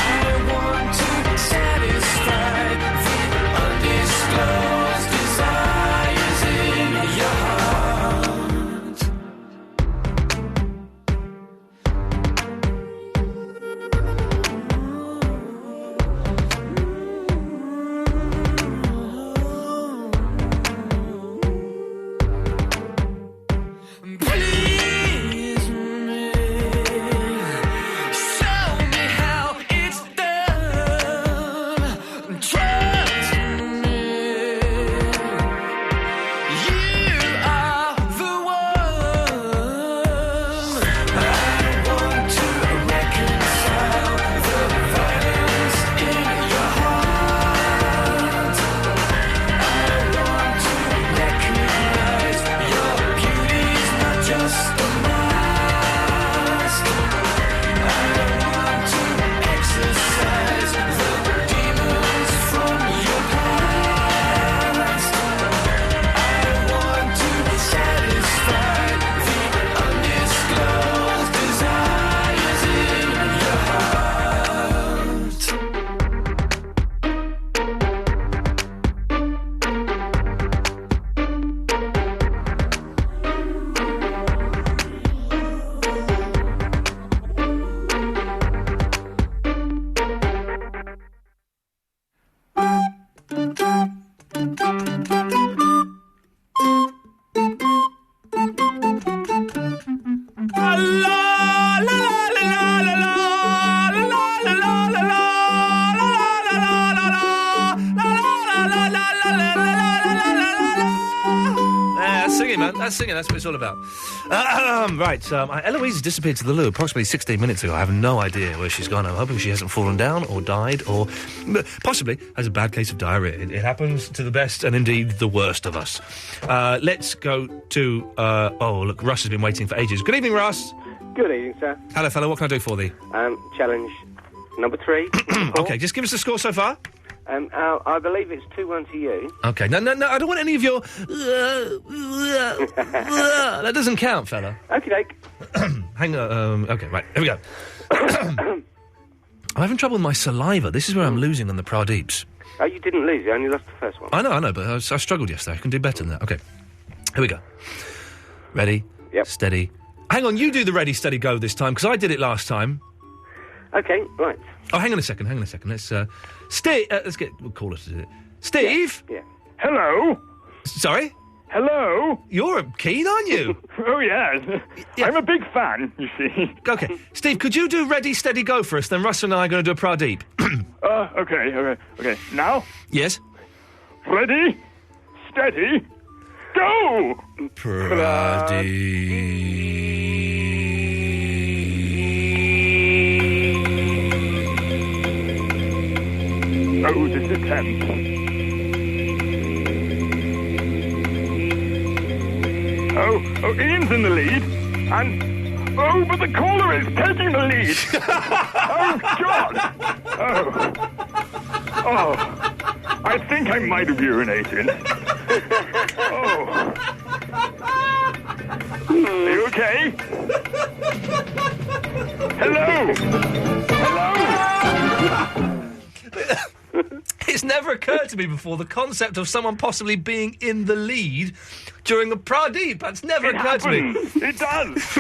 Speaker 13: want to satisfy the undisclosed desires in your heart. Please me, show me how it's done. Trust me, you are the one. I want to reconcile the violence in your heart. I want to recognize your beauty's not just a mask. I want to exorcise the demons from your past. I want
Speaker 3: that's singing, man. That's singing. That's what it's all about. Right. Eloise has disappeared to the loo approximately 16 minutes ago. I have no idea where she's gone. I'm hoping she hasn't fallen down or died or possibly has a bad case of diarrhea. It happens to the best and indeed the worst of us. Let's go to... look, Russ has been waiting for ages. Good evening, Russ.
Speaker 17: Good evening, sir.
Speaker 3: Hello, fella. What can I do for thee?
Speaker 17: Challenge number 3.
Speaker 3: OK, just give us the score so far.
Speaker 17: I believe it's 2-1 to you.
Speaker 3: OK, no, I don't want any of your... that doesn't count, fella.
Speaker 17: Okey-doke.
Speaker 3: Hang on, OK, right, here we go. I'm having trouble with my saliva. This is where I'm losing on the Pradeeps.
Speaker 17: Oh, you didn't lose, you only lost the first one.
Speaker 3: I know, but I struggled yesterday. I can do better than that. OK, here we go. Ready?
Speaker 17: Yep.
Speaker 3: Steady. Hang on, you do the ready, steady, go this time, because I did it last time.
Speaker 17: OK, right.
Speaker 3: Oh, hang on a second. Let's, Steve, we'll call it. Steve?
Speaker 17: Yeah.
Speaker 21: Hello?
Speaker 3: Sorry?
Speaker 21: Hello?
Speaker 3: You're keen, aren't you?
Speaker 21: Oh, yes. I'm a big fan, you see.
Speaker 3: OK. Steve, could you do ready, steady, go for us? Then Russ and I are going to do a Pradeep.
Speaker 21: Okay. Now?
Speaker 3: Yes?
Speaker 21: Ready, steady, go! Oh, this is tense. Oh, Ian's in the lead, and... Oh, but the caller is taking the lead! Oh, God! Oh, I think I might have urinated. Are you okay? Hello?
Speaker 3: It's never occurred to me before, the concept of someone possibly being in the lead during a Pradeep. That's never occurred to me.
Speaker 21: It does.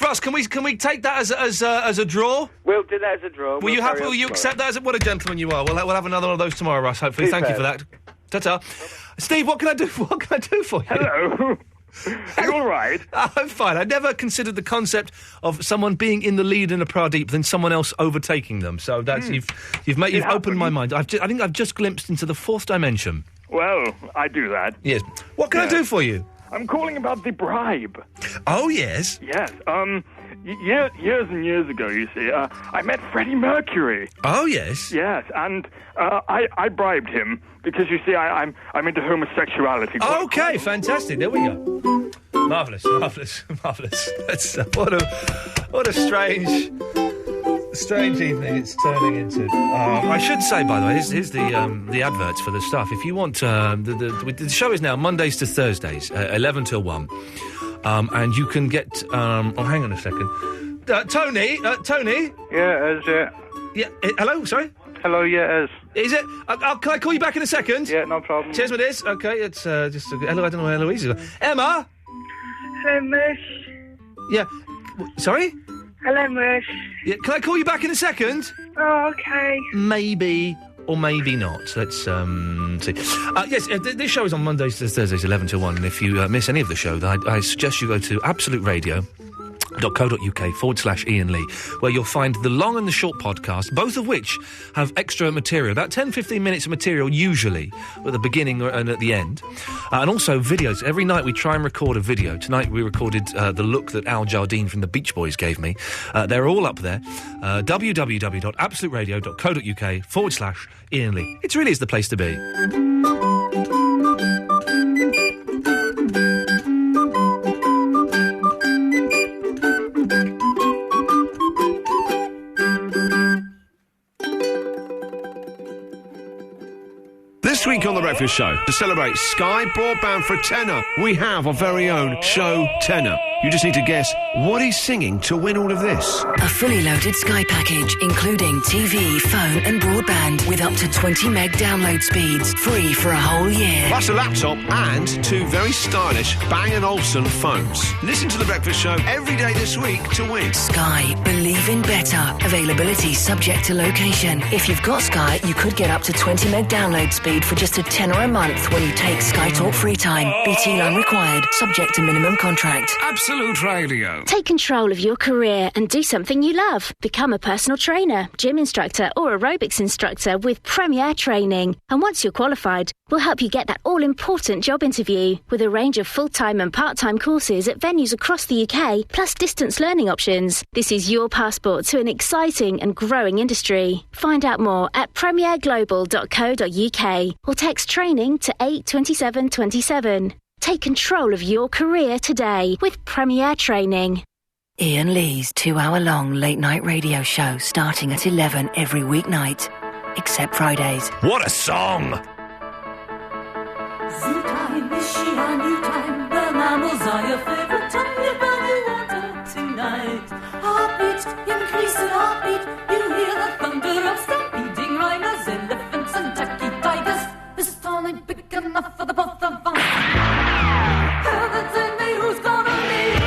Speaker 3: Russ, can we take that as a draw?
Speaker 17: We'll do that as a draw.
Speaker 3: Will you accept that as what a gentleman you are? We'll have another one of those tomorrow, Russ. Hopefully. Thank you for that. Ta-ta. Steve, what can I do for you?
Speaker 21: Hello. Are you all right?
Speaker 3: I'm fine. I never considered the concept of someone being in the lead in a Pradeep than someone else overtaking them. So that's you've opened my mind. I think I've just glimpsed into the fourth dimension.
Speaker 21: Well, I do that.
Speaker 3: Yes. What can I do for you?
Speaker 21: I'm calling about the bribe.
Speaker 3: Oh, yes?
Speaker 21: Yes. Years and years ago, you see, I met Freddie Mercury.
Speaker 3: Oh, yes?
Speaker 21: Yes, and I bribed him because, you see, I'm into homosexuality.
Speaker 3: OK, fantastic. There we go. Marvellous. That's, what a strange evening it's turning into. I should say, by the way, here's the adverts for the stuff. If you want, the show is now Mondays to Thursdays, 11 till 1. And you can get... hang on a second. Tony?
Speaker 9: Yeah, it is, yeah.
Speaker 3: Yeah, hello, sorry?
Speaker 9: Hello, yeah, it is.
Speaker 3: Is it? Can I call you back in a second?
Speaker 9: Yeah, no problem.
Speaker 3: Cheers with this. OK, it's just... Hello, I don't know where Eloise is. Emma?
Speaker 7: Hello, Mush.
Speaker 3: Yeah. Sorry?
Speaker 7: Hello, Mush.
Speaker 3: Yeah, can I call you back in a second?
Speaker 7: Oh, OK.
Speaker 3: Maybe... or maybe not. Let's see. Yes, this show is on Mondays to Thursdays, 11 to 1. And if you miss any of the show, I suggest you go to absoluteradio.co.uk/Iain Lee, where you'll find the long and the short podcast, both of which have extra material, about 10-15 minutes of material usually, at the beginning and at the end. And also videos. Every night we try and record a video. Tonight we recorded the look that Al Jardine from the Beach Boys gave me. They're all up there. www.absoluteradio.co.uk/Iain Lee. It really is the place to be.
Speaker 19: This week on The Breakfast Show, to celebrate Sky Broadband for a tenner, we have our very own Show Tenner. You just need to guess what he's singing to win all of this.
Speaker 16: A fully loaded Sky package, including TV, phone and broadband, with up to 20 meg download speeds, free for a whole year.
Speaker 19: Plus a laptop and 2 very stylish Bang & Olufsen phones. Listen to The Breakfast Show every day this week to win.
Speaker 16: Sky. Believe in better. Availability subject to location. If you've got Sky, you could get up to 20 meg download speed for just a tenner a month when you take Sky Talk Free Time. BT line required. Subject to minimum contract.
Speaker 19: Absolutely.
Speaker 8: Absolute Radio.
Speaker 2: Take control of your career and do something you love. Become a personal trainer, gym instructor or aerobics instructor with Premier Training. And once you're qualified, we'll help you get that all-important job interview with a range of full-time and part-time courses at venues across the UK, plus distance learning options. This is your passport to an exciting and growing industry. Find out more at premierglobal.co.uk or text training to 82727. Take control of your career today with Premier Training.
Speaker 16: Iain Lee's 2-hour-long late-night radio show starting at 11 every weeknight, except Fridays.
Speaker 3: What a song!
Speaker 13: Zoo time, is she a new time? The mammals are your favourite time. You're running water tonight. Heartbeat, increasing heartbeat. You hear the thunder of stampeding rhinos, elephants and tacky tigers. This town ain't big enough for the both of us. Tell me who's gonna leave.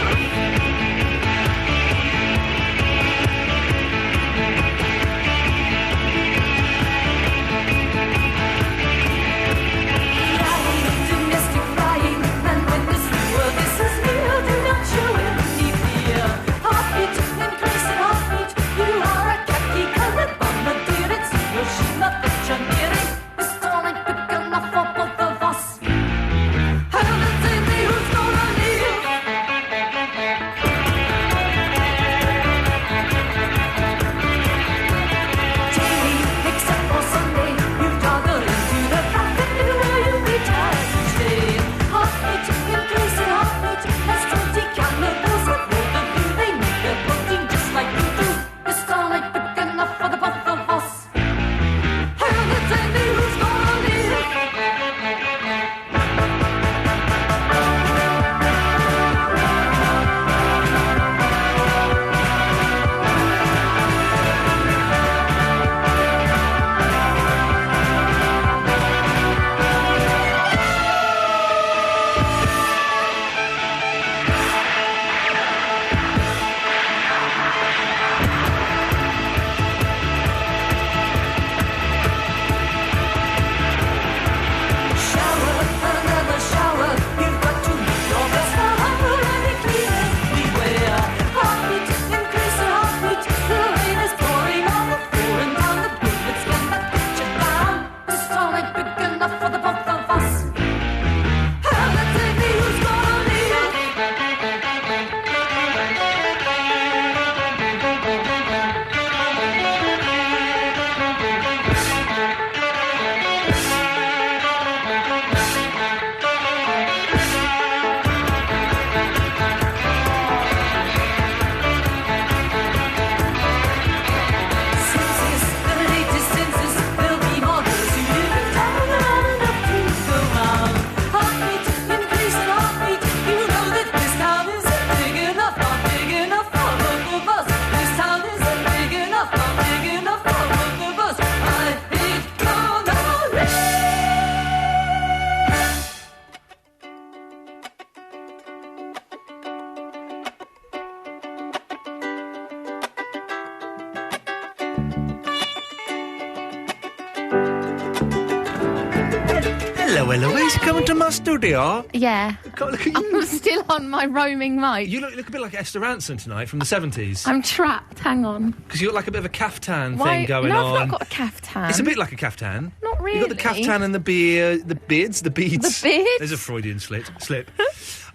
Speaker 3: Hello, Eloise. Coming to my studio?
Speaker 14: Yeah.
Speaker 3: God, look at you.
Speaker 14: I'm still on my roaming mic.
Speaker 3: You look a bit like Esther Ranson tonight from the 70s.
Speaker 14: I'm trapped. Hang on.
Speaker 3: Because you got like a bit of a caftan thing going
Speaker 14: no,
Speaker 3: on.
Speaker 14: I've not got a caftan.
Speaker 3: It's a bit like a caftan.
Speaker 14: Not really.
Speaker 3: You've got the caftan and the beard, the beads.
Speaker 14: The beads?
Speaker 3: There's a Freudian slip.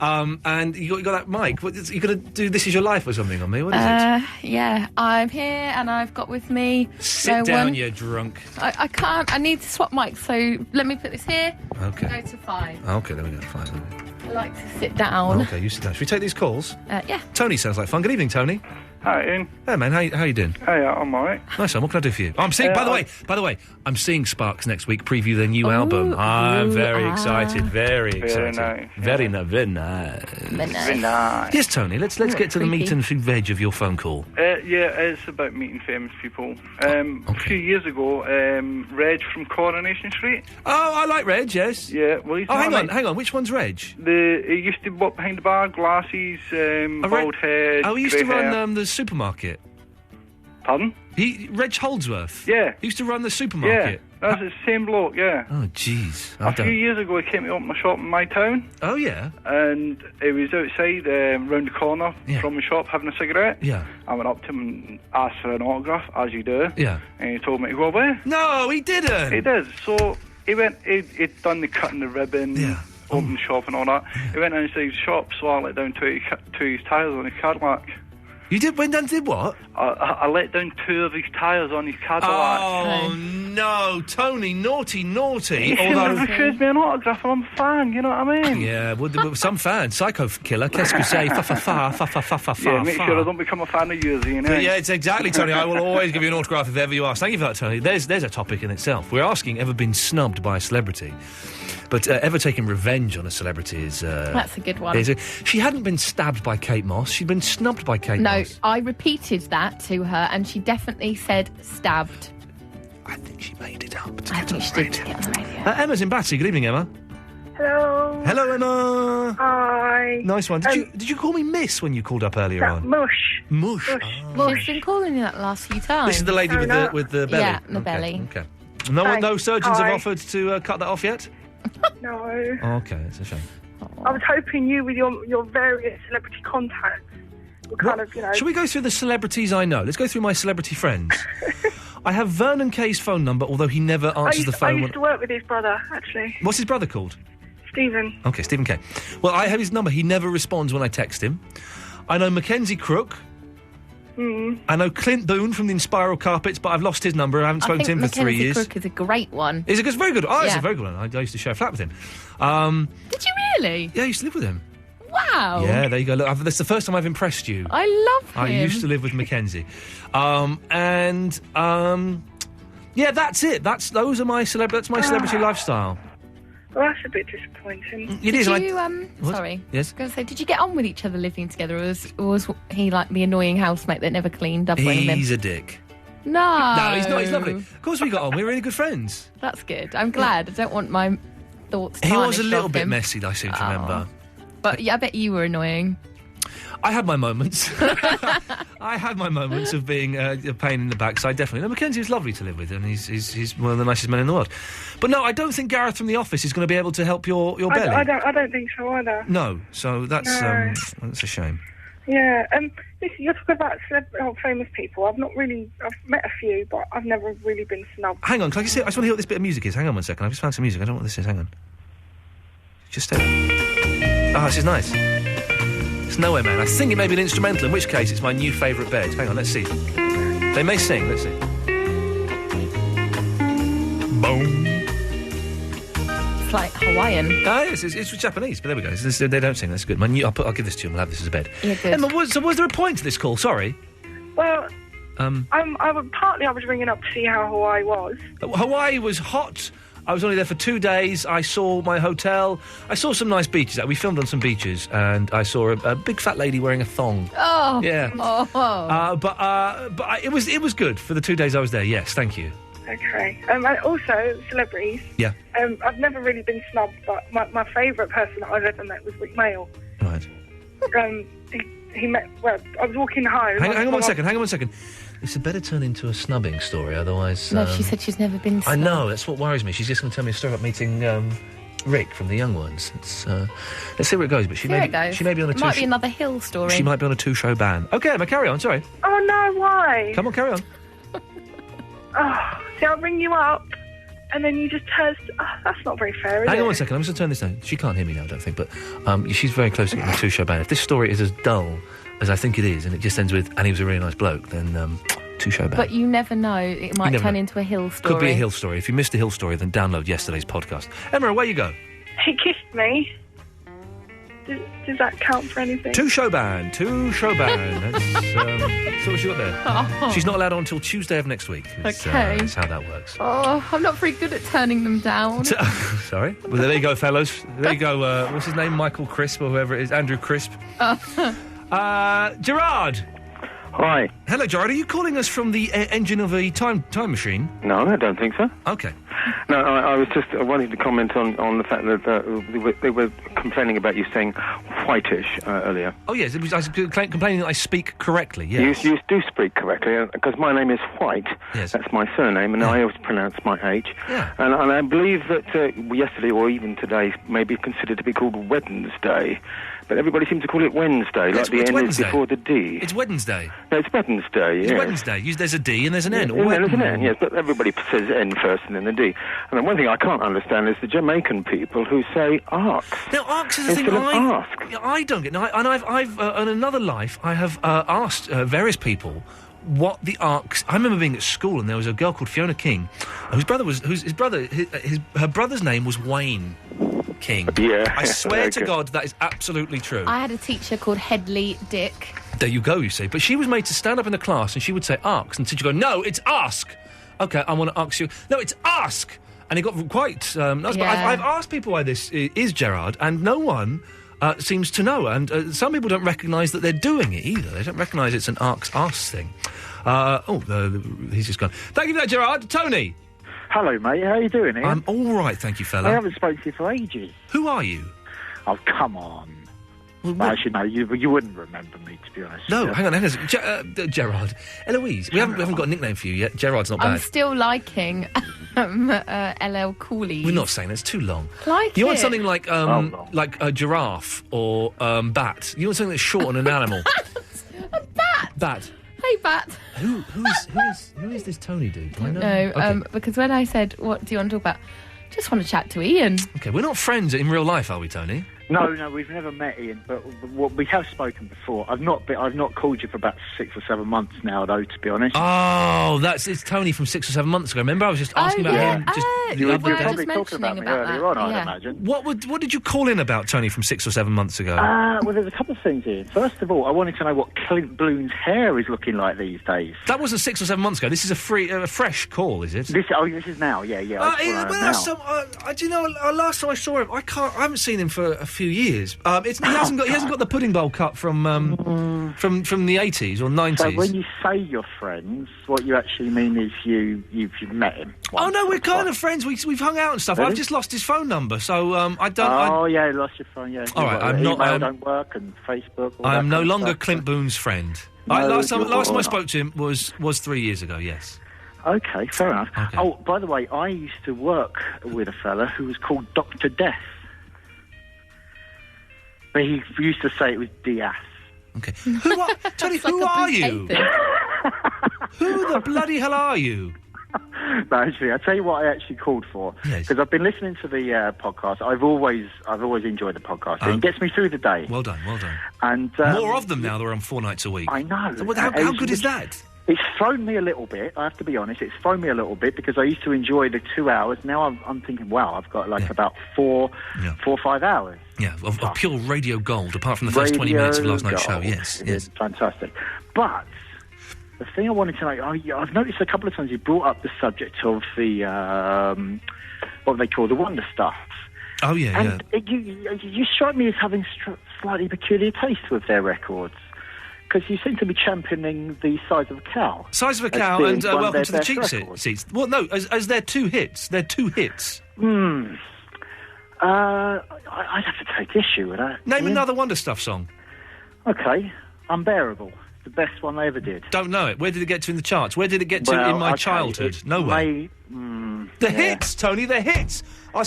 Speaker 3: And you got that mic. You got to do This Is Your Life or something on me. What is it?
Speaker 14: Yeah, I'm here and I've got with me...
Speaker 3: Sit down, you drunk.
Speaker 14: I can't. I need to swap mics, so let me put this here.
Speaker 3: Okay.
Speaker 14: Go to 5.
Speaker 3: Okay, there we go. 5.
Speaker 14: I like to sit down.
Speaker 3: Okay, you sit down. Should we take these calls?
Speaker 14: Yeah.
Speaker 3: Tony sounds like fun. Good evening, Tony.
Speaker 21: Hi, Ian.
Speaker 3: Hey, man. How you doing?
Speaker 21: Hey, I'm alright.
Speaker 3: Nice one. What can I do for you? Oh, I'm seeing. By the way, I'm seeing Sparks next week. Preview their new album. I'm very excited. Very excited.
Speaker 21: Nice.
Speaker 3: Very nice. Very nice. Yes, Tony. Let's get to the meat and veg of your phone call.
Speaker 21: Yeah, it's about meeting famous people. A few years ago, Reg from Coronation Street.
Speaker 3: Oh, I like Reg. Yes.
Speaker 21: Yeah. Well, he's
Speaker 3: hang on. Which one's Reg?
Speaker 21: He used to walk behind the bar, glasses, bald head.
Speaker 3: Oh, he used to run the supermarket.
Speaker 21: Pardon?
Speaker 3: Reg Holdsworth?
Speaker 6: Yeah.
Speaker 3: He used to run the supermarket?
Speaker 6: Yeah, that's the same bloke, yeah.
Speaker 3: Oh, jeez.
Speaker 6: A few years ago, he came to open my shop in my town.
Speaker 3: Oh, yeah?
Speaker 6: And he was outside, round the corner from the shop, having a cigarette.
Speaker 3: Yeah.
Speaker 6: I went up to him and asked for an autograph, as you do.
Speaker 3: Yeah.
Speaker 6: And he told me to go away.
Speaker 3: No, he didn't!
Speaker 6: He did. So, he'd done the cutting the ribbon, opened the shop and all that. Yeah. He went inside his shop, so I let down two of his tyres on his Cadillac.
Speaker 3: You did? Went down and did what?
Speaker 6: I let down 2 of his tyres on his Cadillac.
Speaker 3: Oh, no. Tony, naughty.
Speaker 6: He refused me an autograph and I'm a fan, you know what I mean?
Speaker 3: Yeah, well, some fan. Psycho killer. Qu'est-ce que c'est? Fa.
Speaker 6: Yeah, make sure I don't become a fan of yours, Iain.
Speaker 3: Yeah, it's exactly, Tony. I will always give you an autograph if ever you ask. Thank you for that, Tony. There's a topic in itself. We're asking, ever been snubbed by a celebrity? But ever taken revenge on a celebrity is...
Speaker 14: That's a good one.
Speaker 3: She hadn't been stabbed by Kate Moss. She'd been snubbed by Kate Moss.
Speaker 14: No, I repeated that to her, and she definitely said stabbed.
Speaker 3: I think she made it up.
Speaker 14: I think she did get on the radio.
Speaker 3: Emma's in Battersea. Good evening, Emma.
Speaker 20: Hello.
Speaker 3: Hello, Emma.
Speaker 20: Hi.
Speaker 3: Nice one. Did you call me Miss when you called up earlier on?
Speaker 20: Mush.
Speaker 3: Mush.
Speaker 14: She's been calling you that last few times.
Speaker 3: This is the lady with the belly.
Speaker 14: Yeah, the belly.
Speaker 3: Okay. No surgeons have offered to cut that off yet?
Speaker 20: No.
Speaker 3: Okay, it's a shame.
Speaker 20: I was hoping you, with your various celebrity contacts, were kind of,
Speaker 3: Shall we go through the celebrities I know? Let's go through my celebrity friends. I have Vernon Kay's phone number, although he never answers the phone.
Speaker 20: I used to work with his brother, actually.
Speaker 3: What's his brother called?
Speaker 20: Stephen.
Speaker 3: Okay, Stephen Kay. Well, I have his number. He never responds when I text him. I know Mackenzie Crook. I know Clint Boone from the Inspiral Carpets, but I've lost his number. I haven't spoken to him for 3 years.
Speaker 14: Mackenzie Crook is a great one.
Speaker 3: It's a very good. It's a very good one. I used to share a flat with him.
Speaker 14: Did you really?
Speaker 3: Yeah, I used to live with him.
Speaker 14: Wow.
Speaker 3: Yeah, there you go. Look, that's the first time I've impressed you.
Speaker 14: I love him.
Speaker 3: I used to live with Mackenzie. Yeah, that's it. That's my celebrity lifestyle.
Speaker 20: Well, that's a bit disappointing.
Speaker 3: It is.
Speaker 14: Did you,
Speaker 3: What?
Speaker 14: sorry.
Speaker 3: Yes?
Speaker 14: I was going to say, did you get on with each other living together, or was he like the annoying housemate that never cleaned up or anything?
Speaker 3: He's a dick.
Speaker 14: No.
Speaker 3: No, he's not. He's lovely. Of course we got on. We were really good friends.
Speaker 14: That's good. I'm glad. I don't want my thoughts
Speaker 3: He was a
Speaker 14: tarnished
Speaker 3: little
Speaker 14: of
Speaker 3: bit
Speaker 14: him.
Speaker 3: messy, I seem to remember.
Speaker 14: But yeah, I bet you were annoying.
Speaker 3: I had my moments. I had my moments of being a pain in the backside, definitely. No, Mackenzie was lovely to live with, and he's one of the nicest men in the world. But no, I don't think Gareth from The Office is going to be able to help your belly.
Speaker 20: I don't think so either.
Speaker 3: No, so that's a shame.
Speaker 20: Yeah, listen, you're talking about famous people. I've met a few, but I've never really been snubbed.
Speaker 3: Hang on, can I just want to hear what this bit of music is. Hang on 1 second, I've just found some music. I don't know what this is, hang on. Just stay there. Oh, this is nice. It's Nowhere Man. I think it may be an instrumental, in which case it's my new favourite bed. Hang on, let's see. They may sing, let's see. Boom.
Speaker 14: It's like Hawaiian.
Speaker 3: Ah, yes, it's Japanese, but there we go. They don't sing, that's good. I'll give this to you and we'll have this as a bed.
Speaker 14: Yeah, good.
Speaker 3: Emma, was there a point to this call? Sorry.
Speaker 20: Well, I was ringing up to see how Hawaii was.
Speaker 3: Hawaii was hot. I was only there for 2 days. I saw my hotel. I saw some nice beaches. We filmed on some beaches, and I saw a big fat lady wearing a thong.
Speaker 14: Oh.
Speaker 3: Yeah.
Speaker 14: Oh.
Speaker 3: But it was good for the 2 days I was there. Yes, thank you.
Speaker 20: Okay. And also, celebrities.
Speaker 3: Yeah.
Speaker 20: I've never really been snubbed, but my favourite person that I've ever met was Rick Mail.
Speaker 3: Right.
Speaker 20: He met... Well, I was walking home...
Speaker 3: Hang on one second. This had better turn into a snubbing story, otherwise...
Speaker 14: No, she said she's never been snubbed.
Speaker 3: I know, that's what worries me. She's just going to tell me a story about meeting Rick from The Young Ones. Let's see where it goes, but she may be on a
Speaker 14: It might be another Hill story.
Speaker 3: She might be on a 2-show ban. OK, Emma, carry on, sorry.
Speaker 20: Oh, no, why?
Speaker 3: Come on, carry on.
Speaker 20: See, I'll ring you up, and then you just test... that's not very fair, is it?
Speaker 3: Hang on 1 second, I'm just going to turn this down. She can't hear me now, I don't think, but she's very close to getting a 2-show ban. If this story is as dull as I think it is, and it just ends with, and he was a really nice bloke, then 2-show ban.
Speaker 14: But you never know. It might turn into a Hill story.
Speaker 3: Could be a Hill story. If you missed the Hill story, then download yesterday's podcast. Emma, away you go.
Speaker 20: He kissed me. Does that count for anything?
Speaker 3: 2-show ban. That's what she got there.
Speaker 14: Oh.
Speaker 3: She's not allowed on until Tuesday of next week.
Speaker 14: Okay.
Speaker 3: That's how that works.
Speaker 14: Oh, I'm not very good at turning them down.
Speaker 3: Sorry. Well, there you go, fellas. There you go. What's his name? Michael Crisp or whoever it is. Andrew Crisp. Gerard.
Speaker 9: Hi.
Speaker 3: Hello, Gerard. Are you calling us from the engine of a time machine?
Speaker 9: No, I don't think so.
Speaker 3: Okay.
Speaker 9: No, I was just wanting to comment on the fact that they were complaining about you saying
Speaker 5: whitish earlier.
Speaker 3: Oh, yes, I was complaining that I speak correctly, yes.
Speaker 5: You do speak correctly, because my name is White.
Speaker 3: Yes.
Speaker 5: That's my surname, and I always pronounce my H.
Speaker 3: Yeah.
Speaker 5: And I believe that yesterday or even today may be considered to be called Wednesday. But everybody seems to call it Wednesday, like the N is before the D.
Speaker 3: It's Wednesday.
Speaker 5: No, it's Wednesday,
Speaker 3: It's
Speaker 5: yes.
Speaker 3: Wednesday. There's a D and there's an N.
Speaker 5: And there's an N, yes, but everybody says N first and then the D. And then one thing I can't understand is the Jamaican people who say arcs.
Speaker 3: Now, arcs is the thing I don't get. Now, and I've in another life, I have asked various people what the arcs. I remember being at school and there was a girl called Fiona King, her brother's name was Wayne King.
Speaker 5: Yeah.
Speaker 3: I swear to God that is absolutely true.
Speaker 14: I had a teacher called Headley Dick.
Speaker 3: There you go, you see. But she was made to stand up in the class and she would say arcs, and the teacher would go, no, it's ask. Okay, I want to ask you. No, it's ask. And it got quite nice. But I've asked people why this is, Gerard, and no one seems to know. And some people don't recognise that they're doing it either. They don't recognise it's an arse thing. He's just gone. Thank you for that, Gerard. Tony.
Speaker 22: Hello, mate. How you doing, Ian?
Speaker 3: I'm all right, thank you, fella.
Speaker 22: I haven't spoken to you for ages.
Speaker 3: Who are you?
Speaker 22: Oh, come on. Well, actually, no, you wouldn't remember me, to be honest.
Speaker 3: No, hang on. Gerard. Eloise, we haven't got a nickname for you yet. Gerard's not bad.
Speaker 14: I'm still liking LL Cooley.
Speaker 3: We're not saying that's too long.
Speaker 14: Like
Speaker 3: you want something like a giraffe or bat. You want something that's short on an animal.
Speaker 14: A bat.
Speaker 3: Bat.
Speaker 14: Hey, Bat.
Speaker 3: Who is this Tony dude? Do I know?
Speaker 14: No,
Speaker 3: Okay.
Speaker 14: because when I said, what do you want to talk about? Just want to chat to Ian.
Speaker 3: Okay, we're not friends in real life, are we, Tony?
Speaker 22: No, we've never met, Ian, but we have spoken before. I've not called you for about 6 or 7 months now, though, to be honest.
Speaker 3: Oh, it's Tony from 6 or 7 months ago. Remember, I was just asking about him.
Speaker 22: You were probably talking about me earlier on, I'd imagine.
Speaker 3: What did you call in about Tony from 6 or 7 months ago?
Speaker 22: Well, there's a couple of things here. First of all, I wanted to know what Clint Bloom's hair is looking like these days.
Speaker 3: That wasn't 6 or 7 months ago. This is a fresh call, is it?
Speaker 22: This is now, yeah.
Speaker 3: Do you know? Last time I saw him, I haven't seen him for a few years. He hasn't got the pudding bowl cut from the 80s or 90s.
Speaker 22: So when you say you're friends, what you actually mean is you've met him.
Speaker 3: Oh no, we're kind of friends. We've hung out and stuff.
Speaker 22: Really?
Speaker 3: I've just lost his phone number, so I don't.
Speaker 22: Yeah, lost your phone. Yeah.
Speaker 3: All right, I'm not.
Speaker 22: Email don't work and Facebook.
Speaker 3: I'm no longer Clint Boon's friend. Last time I spoke to him was 3 years ago. Yes.
Speaker 22: Okay, fair enough.
Speaker 3: Okay.
Speaker 22: Oh, by the way, I used to work with a fella who was called Dr. Death. But he used to say it was Diaz.
Speaker 3: Okay. Tony, who are you? Who the bloody hell are you?
Speaker 22: No, actually, I'll tell you what I actually called for. Because I've been listening to the podcast. I've always enjoyed the podcast. It gets me through the day.
Speaker 3: Well done.
Speaker 22: And
Speaker 3: more of them now. They're on 4 nights a week.
Speaker 22: I know.
Speaker 3: How good is that?
Speaker 22: It's thrown me a little bit, I have to be honest. It's thrown me a little bit because I used to enjoy the 2 hours. Now I'm thinking, wow, I've got about 4 or 5 hours.
Speaker 3: Yeah, of pure radio gold, apart from the first 20 minutes of last night's show. Yes.
Speaker 22: Fantastic. But the thing I wanted to know, I've noticed a couple of times you brought up the subject of the, what they call the Wonder Stuff.
Speaker 3: Oh, yeah,
Speaker 22: and you strike me as having slightly peculiar taste with their records. Because you seem to be championing the Size of a Cow.
Speaker 3: Size of a Cow and Welcome to the Cheap Seats. Well, no, as they're 2 hits. They're 2 hits.
Speaker 22: I'd have to take issue with that.
Speaker 3: Name another Wonder Stuff song.
Speaker 22: Okay, Unbearable. The best one they ever did.
Speaker 3: Don't know it. Where did it get to in the charts? Where did it get to in my childhood? Nowhere. The hits, Tony, the hits.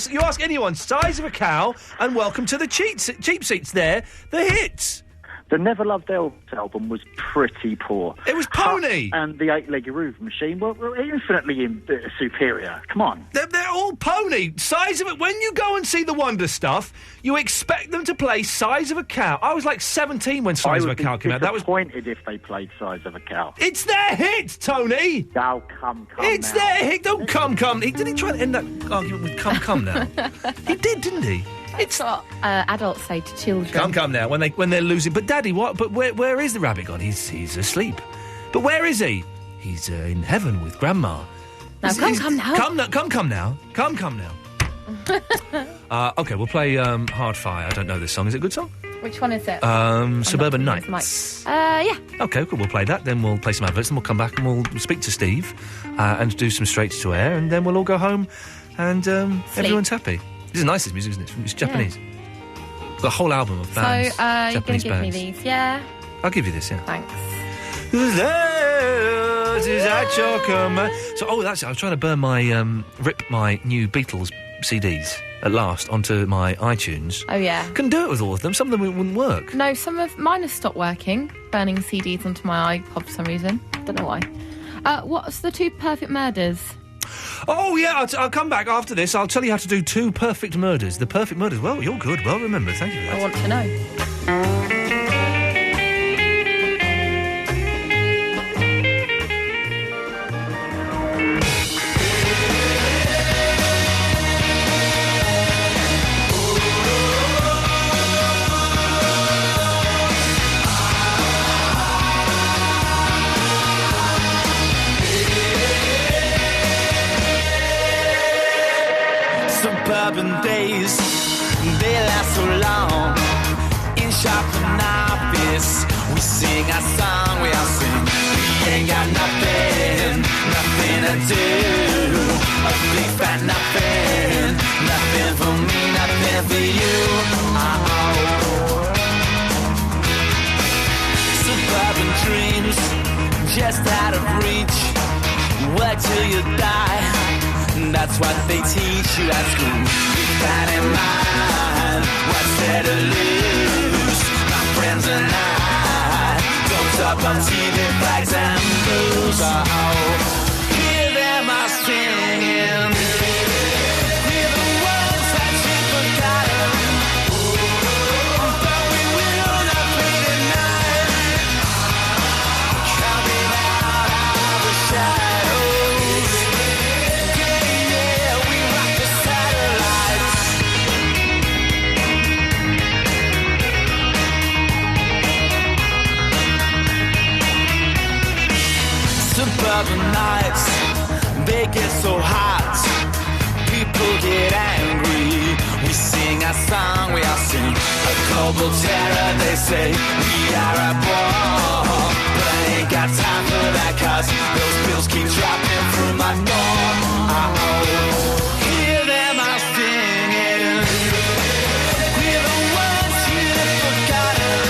Speaker 3: You ask anyone, Size of a Cow and Welcome to the Cheap Seats there, the hits.
Speaker 22: The Never Loved Elves album was pretty poor.
Speaker 3: It was pony!
Speaker 22: And the Eight-Legged Groove Machine were infinitely superior. Come on.
Speaker 3: They're all pony. Size of it. When you go and see the Wonder Stuff, you expect them to play Size of a Cow. I was like 17 when Size of a Cow came out.
Speaker 22: I was disappointed if they played Size of a Cow.
Speaker 3: It's their hit, Tony!
Speaker 22: Oh, come
Speaker 3: It's
Speaker 22: now.
Speaker 3: their hit. Don't come. Did he try to end that argument with come now? He did, didn't he?
Speaker 14: It's what adults say to children.
Speaker 3: Come now, when they're losing. But Daddy, what? But where is the rabbit gone? He's asleep. But where is he? He's in heaven with Grandma.
Speaker 14: Now come now.
Speaker 3: Come now. Okay, we'll play Hard Fire. I don't know this song. Is it a good song?
Speaker 14: Which one is it?
Speaker 3: Suburban Nights.
Speaker 14: Yeah.
Speaker 3: Okay, cool. We'll play that. Then we'll play some adverts. Then we'll come back and we'll speak to Steve and do some straight to air. And then we'll all go home and everyone's happy. This is nice, this music, isn't it? It's Japanese. The whole album of bands.
Speaker 14: So, you're going to
Speaker 3: Japanese
Speaker 14: give
Speaker 3: bands.
Speaker 14: me these, yeah?
Speaker 3: I'll give you this, yeah.
Speaker 14: Thanks.
Speaker 3: So, that's it. I was trying to burn my, rip my new Beatles CDs at last onto my iTunes.
Speaker 14: Oh, yeah.
Speaker 3: Couldn't do it with all of them. Some of them wouldn't work.
Speaker 14: No, some of mine have stopped working, burning CDs onto my iPod for some reason. Don't know why. What's the 2 perfect murders?
Speaker 3: Oh, yeah, I'll come back after this. I'll tell you how to do 2 perfect murders. The perfect murders. Well, you're good. Well remembered. Thank you for that.
Speaker 14: I want to know.
Speaker 13: Suburban days, they last so long. In shop and office, we sing our song, we all sing. We ain't got nothing, nothing to do. A big fat nothing, nothing for me, nothing for you. Suburban dreams, just out of reach. Work till you die. That's what they teach you at school. Keep that in mind. What's there to lose? My friends and I don't talk on TV, flags and blues. Hear them all singing. Hear the words that you've forgotten. But we will not play tonight. Coming out of the shadows. Suburban nights, they get so hot. People get angry. We sing our song, we all sing a global terror. They say we are at war, but I ain't got time for that, 'cause those bills keep dropping through my door. Hear them all singing. We're the ones you've forgotten.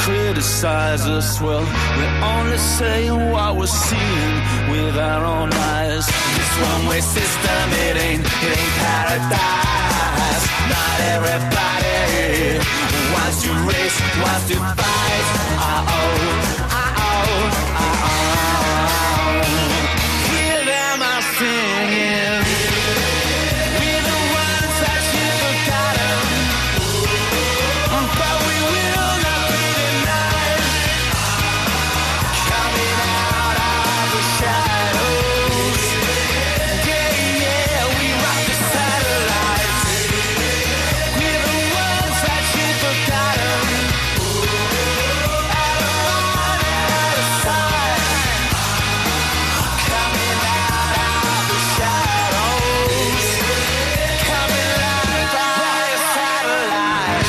Speaker 13: Criticize us, well, we're only saying what we're seeing with our own eyes. This one-way system, it ain't paradise. Not everybody wants to race, wants to fight. Hear them all singing. We're the ones that you've forgotten. But we will not be denied. Coming out of the shadows. Yeah, we rock the satellites. We're the ones that you've forgotten. Out of sight. Coming out of the shadows. Coming out by a satellite.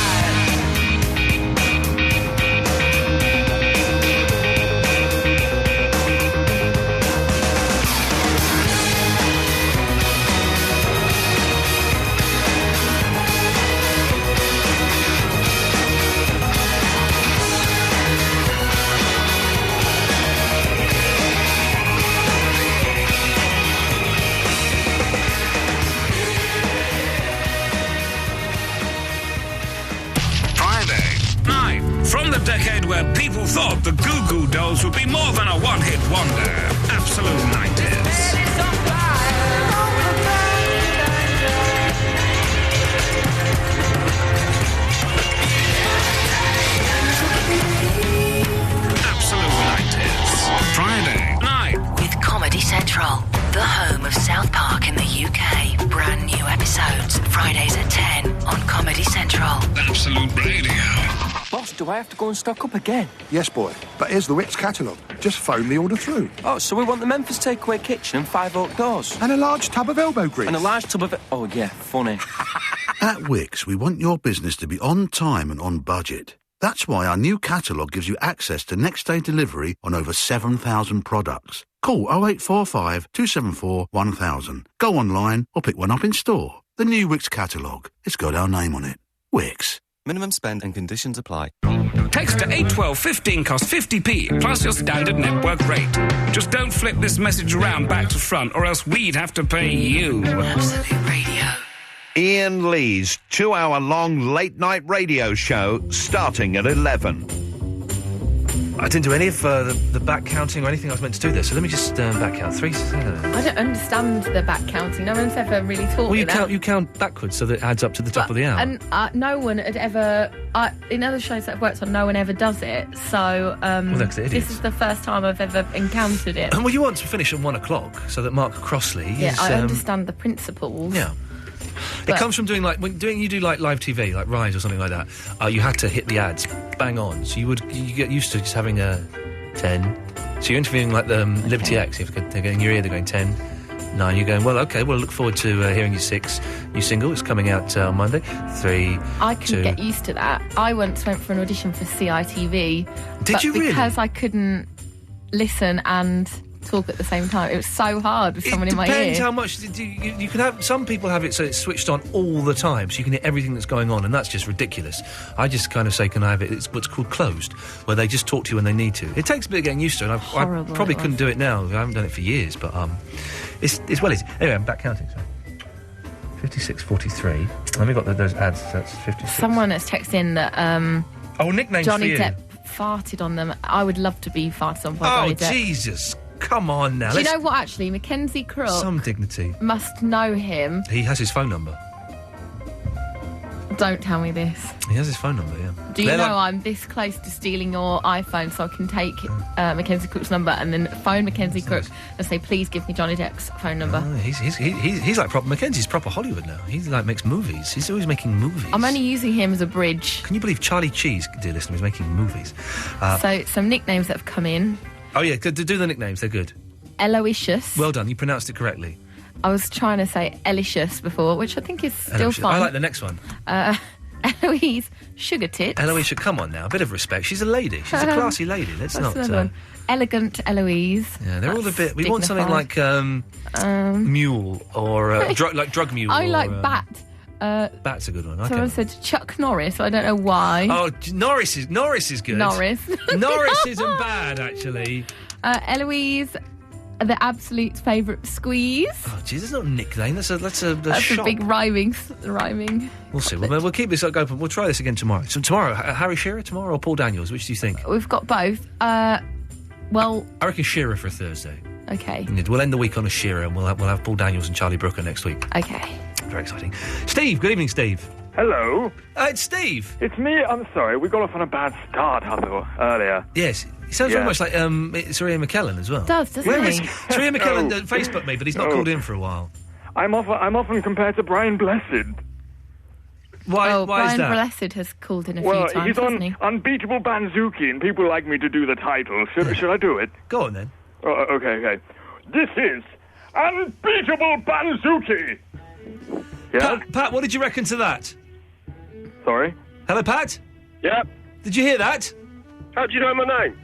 Speaker 8: Friday night. From the decade where people thought the Goo Goo Dolls would be more than a one-hit wonder. Absolute 90s. Absolute 90s. Friday night.
Speaker 16: With Comedy Central, the home of South Park in the UK. Brand new episodes, Fridays at 10 on Comedy Central.
Speaker 8: Absolute Radio.
Speaker 12: Boss, do I have to go and stock up again?
Speaker 10: Yes, boy. But here's the Wickes catalogue. Just phone the order through.
Speaker 12: Oh, so we want the Memphis takeaway kitchen and 5 oak doors.
Speaker 10: And a large tub of elbow grease.
Speaker 12: And a large tub of... Oh, yeah, funny.
Speaker 11: At Wickes, we want your business to be on time and on budget. That's why our new catalogue gives you access to next-day delivery on over 7,000 products. Call 0845 274 1000. Go online or pick one up in store. The new Wickes catalogue. It's got our name on it. Wickes.
Speaker 23: Minimum spend and conditions apply.
Speaker 8: Text to 81215 costs 50p plus your standard network rate. Just don't flip this message around back to front or else we'd have to pay you.
Speaker 16: Absolute Radio.
Speaker 24: Iain Lee's 2-hour-long late-night radio show starting at 11.
Speaker 3: I didn't do any of the back counting or anything I was meant to do there, so let me just back count. 3...
Speaker 14: I don't understand the back counting. No one's ever really taught me that.
Speaker 3: You count backwards so that it adds up to the top of the hour.
Speaker 14: And no one had ever... in other shows that I've worked on, no one ever does it. So this is the first time I've ever encountered it.
Speaker 3: Well, you want to finish at 1 o'clock so that Mark Crossley
Speaker 14: is... Yeah, I understand the principles.
Speaker 3: Yeah. It comes from doing live TV, like Rise or something like that. You had to hit the ads bang on, so you get used to just having a 10. So you're interviewing like the Liberty X. They're going in your ear. They're going 10, 9. You're going, well, okay. Well, look forward to hearing your 6 new single. It's coming out on Monday. 3.
Speaker 14: I couldn't get used to that. I once went for an audition for CITV.
Speaker 3: Did you really?
Speaker 14: Because I couldn't listen and talk at the same time. It was so hard with someone in my ear.
Speaker 3: It depends how much you can have. Some people have it so it's switched on all the time, so you can hear everything that's going on, and that's just ridiculous. I just kind of say, can I have it? It's what's called closed, where they just talk to you when they need to. It takes a bit of getting used to, and I probably couldn't do it now. I haven't done it for years, but it's well easy. Anyway, I'm back counting. Sorry. 56:43. Let me got those ads. That's 56.
Speaker 14: Someone has texted in that.
Speaker 3: Nicknames
Speaker 14: Johnny
Speaker 3: for you.
Speaker 14: Depp farted on them. I would love to be farted on by Johnny Depp.
Speaker 3: Oh Jesus! Come on now.
Speaker 14: Do you know what, actually? Mackenzie Crook...
Speaker 3: Some dignity.
Speaker 14: ...must know him.
Speaker 3: He has his phone number.
Speaker 14: Don't tell me this.
Speaker 3: He has his phone number, yeah.
Speaker 14: Do you know I'm this close to stealing your iPhone so I can take Mackenzie Crook's number and then phone Mackenzie Crook and say, please give me Johnny Depp's phone number?
Speaker 3: Oh, he's like proper... Mackenzie's proper Hollywood now. He like makes movies. He's always making movies.
Speaker 14: I'm only using him as a bridge.
Speaker 3: Can you believe Charlie Cheese, dear listener, is making movies?
Speaker 14: So, some nicknames that have come in.
Speaker 3: Oh, yeah, do the nicknames. They're good.
Speaker 14: Eloysius.
Speaker 3: Well done. You pronounced it correctly.
Speaker 14: I was trying to say Elicious before, which I think is still fine.
Speaker 3: I like the next one.
Speaker 14: Eloise Sugar Tits.
Speaker 3: Eloise, come on now. A bit of respect. She's a lady. She's a classy lady. Let's not...
Speaker 14: one. Elegant Eloise.
Speaker 3: Yeah, they're all a bit... We want something like Mule or drug Mule.
Speaker 14: I like Bat.
Speaker 3: Bat's a good one.
Speaker 14: Someone said Chuck Norris. I don't know why.
Speaker 3: Oh, Norris is good.
Speaker 14: Norris.
Speaker 3: Norris isn't bad, actually.
Speaker 14: Eloise, the absolute favourite squeeze.
Speaker 3: Oh, geez, that's not a nickname. That's a
Speaker 14: big rhyming.
Speaker 3: We'll see. We'll keep this open. We'll try this again tomorrow. So tomorrow, Harry Shearer tomorrow or Paul Daniels? Which do you think?
Speaker 14: We've got both. Well,
Speaker 3: I reckon Shearer for a Thursday.
Speaker 14: Okay.
Speaker 3: We'll end the week on a Shearer, and we'll have Paul Daniels and Charlie Brooker next week.
Speaker 14: Okay.
Speaker 3: Very exciting. Steve, good evening, Steve.
Speaker 25: Hello.
Speaker 3: It's Steve.
Speaker 25: It's me. I'm sorry. We got off on a bad start, I thought, earlier.
Speaker 3: Yes. He sounds very much like Sir Ian McKellen as well.
Speaker 14: Doesn't he?
Speaker 3: Sir Ian McKellen Facebook me, but he's not called in for a while.
Speaker 25: I'm often compared to Brian Blessed.
Speaker 3: Why is
Speaker 14: Brian
Speaker 3: that?
Speaker 14: Blessed has called in a few times,
Speaker 25: he's
Speaker 14: hasn't he?
Speaker 25: Unbeatable Banzuki, and people like me to do the title. Should I do it?
Speaker 3: Go on, then.
Speaker 25: Okay. This is Unbeatable Banzuki.
Speaker 3: Yeah? Pat, what did you reckon to that?
Speaker 25: Sorry?
Speaker 3: Hello, Pat?
Speaker 25: Yep.
Speaker 3: Did you hear that?
Speaker 25: How do you know my name?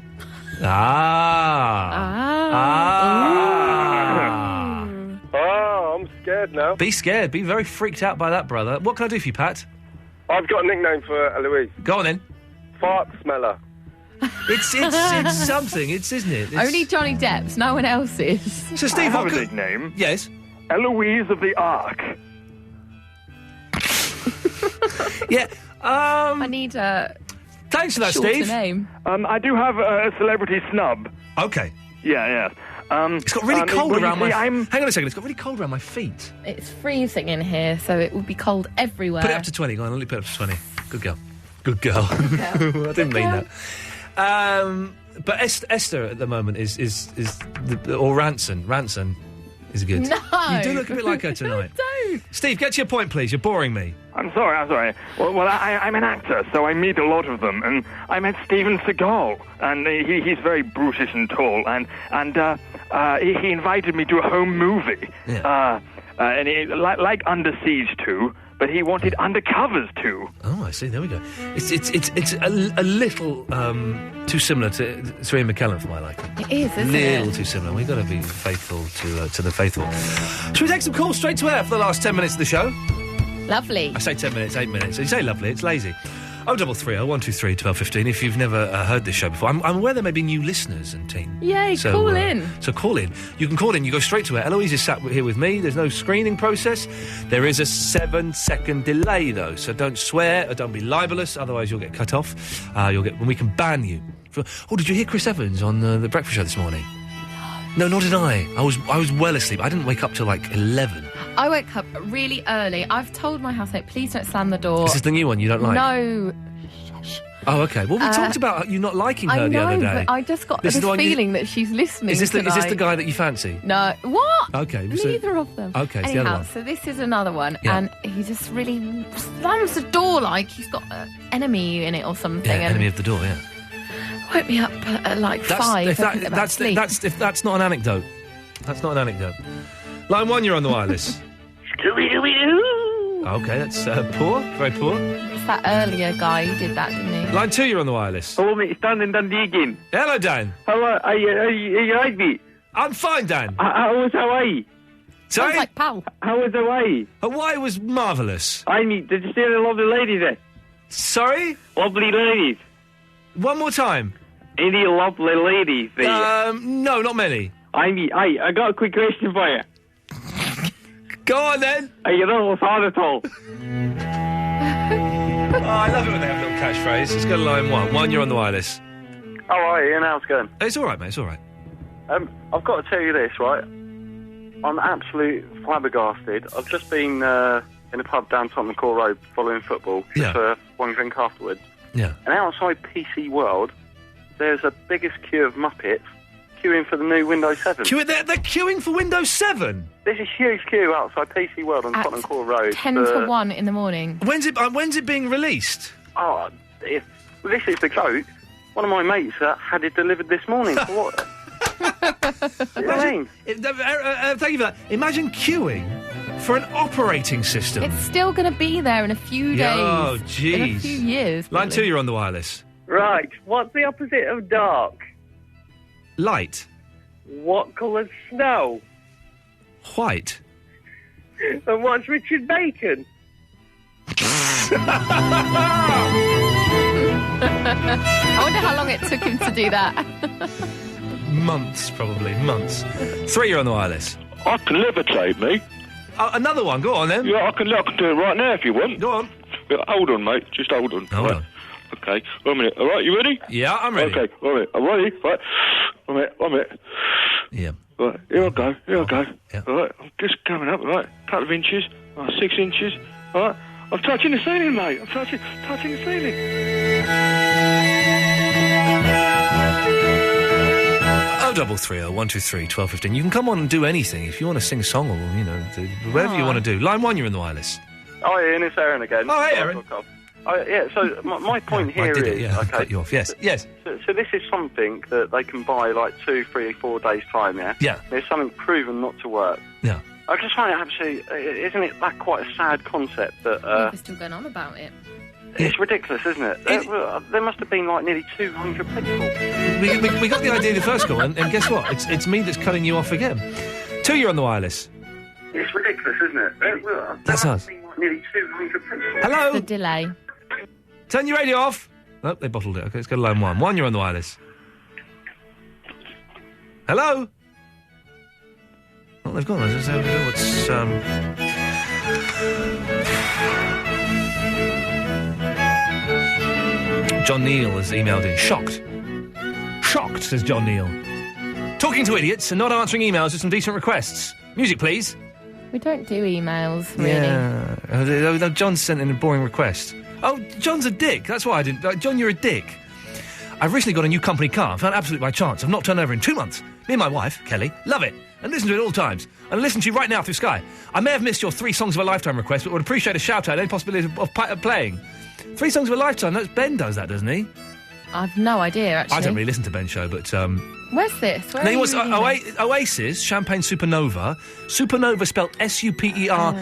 Speaker 25: I'm scared now.
Speaker 3: Be scared. Be very freaked out by that, brother. What can I do for you, Pat?
Speaker 25: I've got a nickname for Eloise.
Speaker 3: Go on, then.
Speaker 25: Fart Smeller.
Speaker 3: It's something, isn't it?
Speaker 14: Only Johnny Depp's, no one else's.
Speaker 3: So, Steve,
Speaker 25: I have a nickname.
Speaker 3: Yes?
Speaker 25: Eloise of the Ark.
Speaker 3: Yeah,
Speaker 14: I need a...
Speaker 3: Thanks for that,
Speaker 14: shorter
Speaker 3: Steve.
Speaker 14: name.
Speaker 25: I do have a celebrity snub.
Speaker 3: Okay.
Speaker 25: Yeah.
Speaker 3: It's got really cold around my... Hang on a second, it's got really cold around my feet.
Speaker 14: It's freezing in here, so it would be cold everywhere.
Speaker 3: Put it up to 20, go on, only put it up to 20. Good girl. I didn't mean that. But Esther at the moment is or Ranson. Ranson is good.
Speaker 14: No.
Speaker 3: You do look a bit like her tonight.
Speaker 14: Don't.
Speaker 3: Steve, get to your point, please. You're boring me.
Speaker 25: I'm sorry. Well, I'm an actor, so I meet a lot of them, and I met Steven Seagal, and he's very brutish and tall, and he invited me to a home movie, and like Under Siege 2, but he wanted Undercovers too.
Speaker 3: Oh, I see. There we go. It's a little too similar to Ian McKellen for my liking.
Speaker 14: It is, isn't
Speaker 3: it? A little too similar. We've got to be faithful to the faithful. Should we take some calls straight to air for the last 10 minutes of the show?
Speaker 14: Lovely.
Speaker 3: I say 10 minutes, 8 minutes. You say lovely, it's lazy. 0330 123 1215 if you've never heard this show before. I'm aware there may be new listeners and team.
Speaker 14: Yay, so, call in.
Speaker 3: So call in. You can call in, you go straight to it. Eloise is sat here with me. There's no screening process. There is a 7-second delay, though, so don't swear or don't be libellous, otherwise you'll get cut off. We can ban you. Oh, did you hear Chris Evans on the breakfast show this morning? No, nor did I. I was well asleep. I didn't wake up till like 11.
Speaker 14: I woke up really early. I've told my housemate, please don't slam the door.
Speaker 3: Is this the new one you don't like?
Speaker 14: No.
Speaker 3: Oh, okay. Well, we talked about you not liking her the other day.
Speaker 14: But I just got this feeling that she's listening.
Speaker 3: Is this the guy that you fancy?
Speaker 14: No. What?
Speaker 3: Okay.
Speaker 14: Neither of them.
Speaker 3: Okay, it's
Speaker 14: Anyhow,
Speaker 3: the other one.
Speaker 14: So this is another one, and he just really slams the door like he's got an enemy in it or something.
Speaker 3: Yeah, enemy of the door, yeah.
Speaker 14: Woke me up at like 5.
Speaker 3: If that's not an anecdote. That's not an anecdote. Line 1, you're on the wireless.
Speaker 1: Scooby-Doo!
Speaker 3: Okay, that's poor. Very poor.
Speaker 14: It's that earlier guy who did that, didn't he?
Speaker 3: Line 2, you're on the wireless.
Speaker 1: Hello, mate. It's Dan in Dundee again.
Speaker 3: Hello, Dan.
Speaker 1: Hello. Are you right, mate?
Speaker 3: I'm fine, Dan.
Speaker 1: How was Hawaii?
Speaker 3: Sorry?
Speaker 14: Sounds like pal.
Speaker 1: How was Hawaii?
Speaker 3: Hawaii was marvellous.
Speaker 1: Mate, did you see the lovely ladies there?
Speaker 3: Sorry?
Speaker 1: Lovely ladies.
Speaker 3: One more time.
Speaker 1: Any lovely ladies there?
Speaker 3: No, not many.
Speaker 1: I got a quick question for you.
Speaker 3: Go on, then.
Speaker 1: Are you not hard at all?
Speaker 3: I love it when they have a little catchphrase. Let's go to line 1. 1, you're on the wireless.
Speaker 4: Oh, right, Ian, how's it going?
Speaker 3: It's all right, mate, it's all right.
Speaker 4: I've got to tell you this, right? I'm absolutely flabbergasted. I've just been in a pub down Tottenham Court Road following football for one drink afterwards.
Speaker 3: Yeah.
Speaker 4: And outside PC World, there's a biggest queue of Muppets queuing for the new Windows 7.
Speaker 3: They're queuing for Windows 7?
Speaker 4: There's a huge queue outside PC World on Tottenham Court Road.
Speaker 14: 10 to 1 in the morning.
Speaker 3: When's it being released?
Speaker 4: Oh, this is the joke. One of my mates had it delivered this morning. For what? You know what I mean?
Speaker 3: Thank you for that. Imagine queuing for an operating system.
Speaker 14: It's still going to be there in a few days.
Speaker 3: Oh, jeez.
Speaker 14: In a few years.
Speaker 3: Line 2, you're on the wireless.
Speaker 7: Right. What's the opposite of dark?
Speaker 3: Light.
Speaker 7: What colour's snow?
Speaker 3: White.
Speaker 7: And what's Richard Bacon?
Speaker 14: I wonder how long it took him to do that.
Speaker 3: Months, probably. Months. 3, you're on the wireless.
Speaker 25: I can levitate, me.
Speaker 3: Oh, another one. Go on, then.
Speaker 25: Yeah, I can do it right now if you want.
Speaker 3: Go on.
Speaker 25: Yeah, hold on, mate. Just hold on.
Speaker 3: Hold on.
Speaker 25: Okay, 1 minute. All right, you ready?
Speaker 3: Yeah, I'm ready.
Speaker 25: Okay, all right, I'm ready. Right, 1 minute.
Speaker 3: Yeah.
Speaker 25: Right, here I go.
Speaker 3: Yeah.
Speaker 25: All right, I'm just coming up. Right, couple of inches. 6 inches. All right, I'm touching the ceiling, mate. I'm touching the ceiling.
Speaker 3: 0330 123 1215. You can come on and do anything if you want to sing a song or do whatever you want to do. Line 1, you're in the wireless.
Speaker 4: Oh, Ian, it's Aaron again.
Speaker 3: Oh, hey, Aaron.
Speaker 4: Yeah, so my point here is...
Speaker 3: I cut you off, yes.
Speaker 4: So this is something that they can buy like 2, 3, 4 days' time, yeah?
Speaker 3: Yeah.
Speaker 4: There's something proven not to work.
Speaker 3: Yeah.
Speaker 4: I just find it absolutely... Isn't it that quite a sad concept that...
Speaker 14: They're still going on about it.
Speaker 4: It's ridiculous, isn't it? There must have been like nearly 200 people.
Speaker 3: We got the idea the first call, and guess what? It's me that's cutting you off again. 2, you're on the wireless.
Speaker 4: It's ridiculous, isn't it?
Speaker 3: That's us.
Speaker 4: Like nearly 200 people.
Speaker 3: Hello?
Speaker 14: The delay.
Speaker 3: Turn your radio off. Nope, they bottled it. Okay, let's go to line 1. 1, you're on the wireless. Hello? Oh, they've gone. What's, John Neal has emailed in. Shocked, says John Neal. Talking to idiots and not answering emails with some decent requests. Music, please.
Speaker 14: We don't do emails, really.
Speaker 3: Yeah. John sent in a boring request. Oh, John's a dick. That's why I didn't... John, you're a dick. I've recently got a new company car. I found it absolutely by chance. I've not turned over in 2 months. Me and my wife, Kelly, love it. and listen to it at all times. And listen to you right now through Sky. I may have missed your 3 Songs of a Lifetime request, but would appreciate a shout-out, any possibility of playing. 3 Songs of a Lifetime, that's Ben does that, doesn't he?
Speaker 14: I've no idea, actually.
Speaker 3: I don't really listen to Ben's show, but...
Speaker 14: Where's this? Where
Speaker 3: then
Speaker 14: are
Speaker 3: he was
Speaker 14: you reading this?
Speaker 3: Oasis, Champagne Supernova. Supernova spelled Supernover.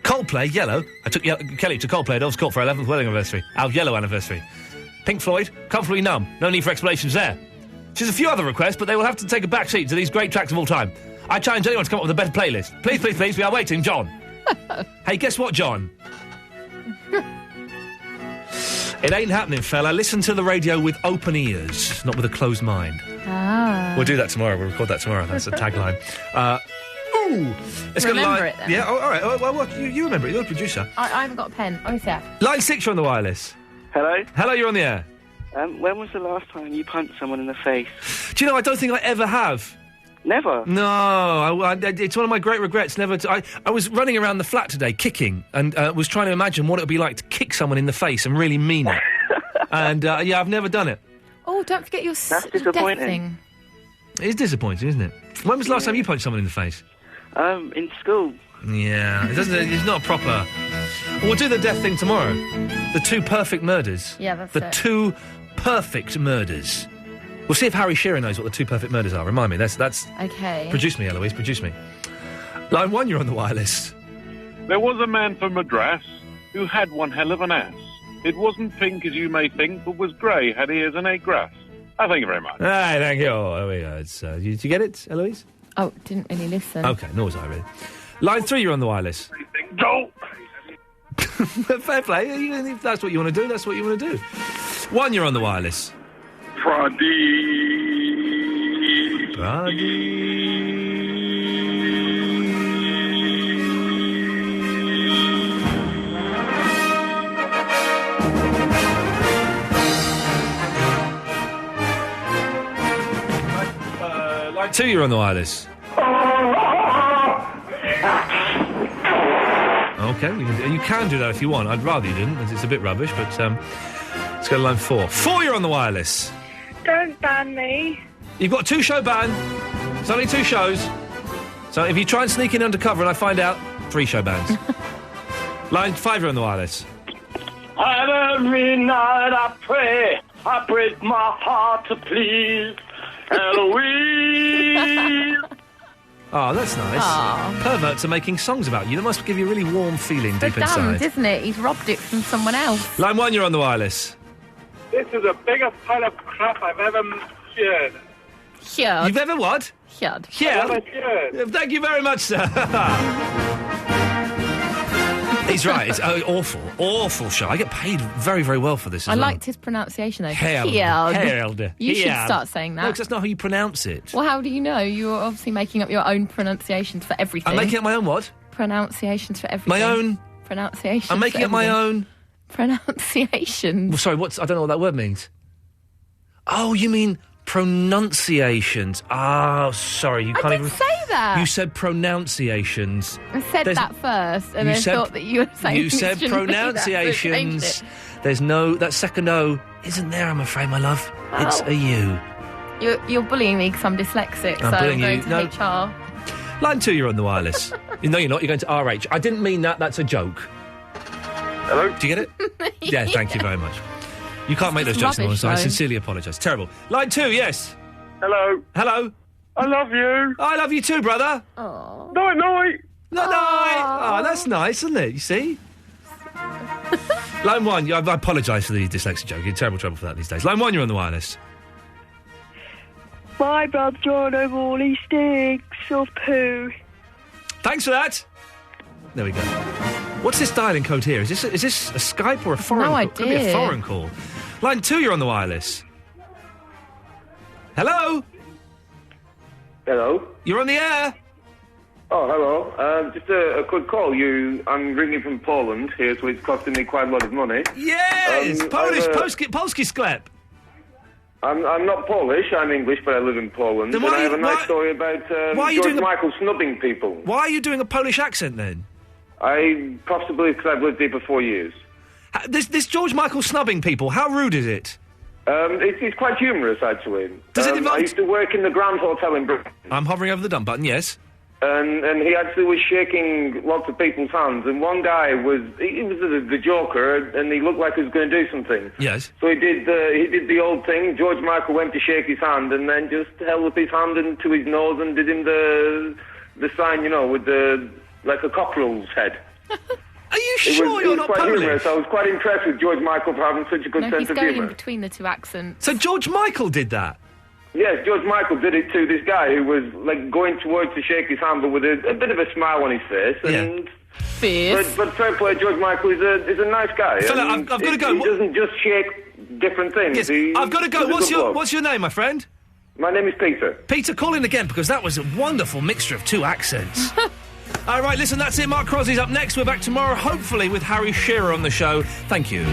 Speaker 3: Coldplay, Yellow. I took Kelly to Coldplay at Elves Court for our 11th wedding anniversary. Our Yellow anniversary. Pink Floyd, Comfortably Numb. No need for explanations there. She's a few other requests, but they will have to take a back seat to these great tracks of all time. I challenge anyone to come up with a better playlist. Please, please, please, we are waiting, John. Hey, guess what, John? It ain't happening, fella. Listen to the radio with open ears, not with a closed mind.
Speaker 14: Ah.
Speaker 3: We'll do that tomorrow. We'll record that tomorrow. That's a tagline. Let's
Speaker 14: remember it, then.
Speaker 3: Yeah, all right. Well, you remember it. You're the producer.
Speaker 14: I haven't got a pen. Oh, yeah.
Speaker 3: Line 6, you're on the wireless.
Speaker 2: Hello?
Speaker 3: Hello, you're on the air.
Speaker 2: When was the last time you punched someone in the face?
Speaker 3: Do you know, I don't think I ever have.
Speaker 2: Never?
Speaker 3: No, it's one of my great regrets never to... I was running around the flat today, kicking, and was trying to imagine what it would be like to kick someone in the face and really mean it. And, yeah, I've never done it.
Speaker 14: Oh, don't forget your
Speaker 2: That's disappointing.
Speaker 14: death thing.
Speaker 3: It is disappointing, isn't it? When was the last time you punched someone in the face?
Speaker 2: In school.
Speaker 3: Yeah, it's not proper. We'll do the death thing tomorrow. The 2 perfect murders.
Speaker 14: Yeah, that's
Speaker 3: the
Speaker 14: it.
Speaker 3: 2 perfect murders. We'll see if Harry Shearer knows what the 2 perfect murders are. Remind me. That's.
Speaker 14: Okay.
Speaker 3: Produce me, Eloise. Produce me. Line 1, you're on the wireless.
Speaker 15: There was a man from Madras who had one hell of an ass. It wasn't pink as you may think, but was grey, had ears and ate grass. Thank you very much.
Speaker 3: Hey, thank you. Oh, there we go. Did you get it, Eloise?
Speaker 14: Oh, didn't really listen.
Speaker 3: Okay, nor was I really. Line 3, you're on the wireless.
Speaker 15: Go!
Speaker 3: Fair play. If that's what you want to do, that's what you want to do. 1, you're on the wireless. Line 2, you're on the wireless. Okay, you can do that if you want. I'd rather you didn't, as it's a bit rubbish, but let's go to line 4. 4, you're on the wireless.
Speaker 20: Don't ban me.
Speaker 3: You've got a 2-show ban. It's only 2 shows. So if you try and sneak in undercover and I find out, 3-show bans. Line 5, you're on the wireless.
Speaker 13: And every night I pray, I break my heart to please Eloise.
Speaker 3: Oh, that's nice.
Speaker 14: Aww.
Speaker 3: Perverts are making songs about you. That must give you a really warm feeling deep inside.
Speaker 14: Damned, isn't it? He's robbed it from someone else.
Speaker 3: Line 1, you're on the wireless.
Speaker 21: This is the biggest pile of crap I've ever heard.
Speaker 14: Heard?
Speaker 3: You've ever what?
Speaker 14: Heard.
Speaker 3: Heard? Thank you very much, sir. He's right. It's awful show. I get paid very, very well for this as
Speaker 14: I
Speaker 3: well.
Speaker 14: liked his pronunciation, though.
Speaker 3: Held.
Speaker 14: You should start saying that.
Speaker 3: No, because that's not how you pronounce it.
Speaker 14: Well, how do you know? You're obviously making up your own pronunciations for everything.
Speaker 3: I'm making up my own what?
Speaker 14: Pronunciations for everything.
Speaker 3: My own?
Speaker 14: Pronunciations.
Speaker 3: I'm making up my own...
Speaker 14: Pronunciations.
Speaker 3: Well, sorry, I don't know what that word means. Oh, you mean pronunciations. Oh, sorry, you can't
Speaker 14: I didn't say that.
Speaker 3: You said pronunciations.
Speaker 14: I said that first, and then thought that you were saying
Speaker 3: You said pronunciations. There's no... That second O isn't there, I'm afraid, my love.
Speaker 14: Oh.
Speaker 3: It's a U.
Speaker 14: You're bullying me because I'm dyslexic,
Speaker 3: I'm
Speaker 14: so
Speaker 3: bullying
Speaker 14: I'm going
Speaker 3: you.
Speaker 14: to
Speaker 3: No.
Speaker 14: HR.
Speaker 3: Line 2, you're on the wireless. No, you're not. You're going to RH. I didn't mean that. That's a joke.
Speaker 15: Hello?
Speaker 3: Do you get it? Yeah, thank you very much. You can't make those jokes anymore, so I sincerely apologise. Terrible. Line 2, yes.
Speaker 15: Hello?
Speaker 3: Hello?
Speaker 15: I love you.
Speaker 3: I love you too, brother.
Speaker 14: Oh.
Speaker 15: Night-night.
Speaker 3: Night-night. Oh, that's nice, isn't it? You see? Line 1, I apologise for the dyslexic joke. You're in terrible trouble for that these days. Line 1, you're on the wireless.
Speaker 20: My brother's drawn over all these sticks of poo.
Speaker 3: Thanks for that. There we go. What's this dialing code here? Is this a Skype or a foreign call?
Speaker 14: idea.
Speaker 3: Could be a foreign call. Line 2, you're on the wireless. Hello?
Speaker 17: Hello?
Speaker 3: You're on the air.
Speaker 17: Oh, hello. Just a quick call. I'm ringing from Poland here, so it's costing me quite a lot of money.
Speaker 3: Yes! Polski sklep.
Speaker 17: I'm not Polish, I'm English, but I live in Poland.
Speaker 3: Then
Speaker 17: and
Speaker 3: why
Speaker 17: I have
Speaker 3: you-
Speaker 17: a nice
Speaker 3: why-
Speaker 17: story about
Speaker 3: why are you
Speaker 17: George
Speaker 3: doing a-
Speaker 17: Michael snubbing people.
Speaker 3: Why are you doing a Polish accent then?
Speaker 17: Possibly because I've lived here for 4 years.
Speaker 3: This George Michael snubbing people, how rude is it?
Speaker 17: It's quite humorous, actually.
Speaker 3: Does it involve...
Speaker 17: I used to work in the Grand Hotel in Britain.
Speaker 3: I'm hovering over the dump button, yes.
Speaker 17: And he actually was shaking lots of people's hands, and one guy was the Joker, and he looked like he was going to do something.
Speaker 3: Yes.
Speaker 17: So he did the old thing. George Michael went to shake his hand, and then just held up his hand into his nose and did him the sign, with like a cockerel's head.
Speaker 3: Are you sure you're not
Speaker 17: quite
Speaker 3: Polish?
Speaker 17: Humorous. I was quite impressed with George Michael for having such a good sense
Speaker 14: he's
Speaker 17: of
Speaker 14: going
Speaker 17: humour.
Speaker 14: in between the two accents.
Speaker 3: So George Michael did that?
Speaker 17: Yes, George Michael did it to this guy who was like going towards to shake his hand, but with a bit of a smile on his face. And But fair play, George Michael is a nice guy.
Speaker 3: Fella, I've got to go.
Speaker 17: He doesn't just shake different things.
Speaker 3: Yes, I've got to go. What's your name, my friend?
Speaker 17: My name is Peter.
Speaker 3: Peter, call in again, because that was a wonderful mixture of two accents. All right, listen, that's it. Mark Crosby's up next. We're back tomorrow, hopefully with Harry Shearer on the show. Thank you.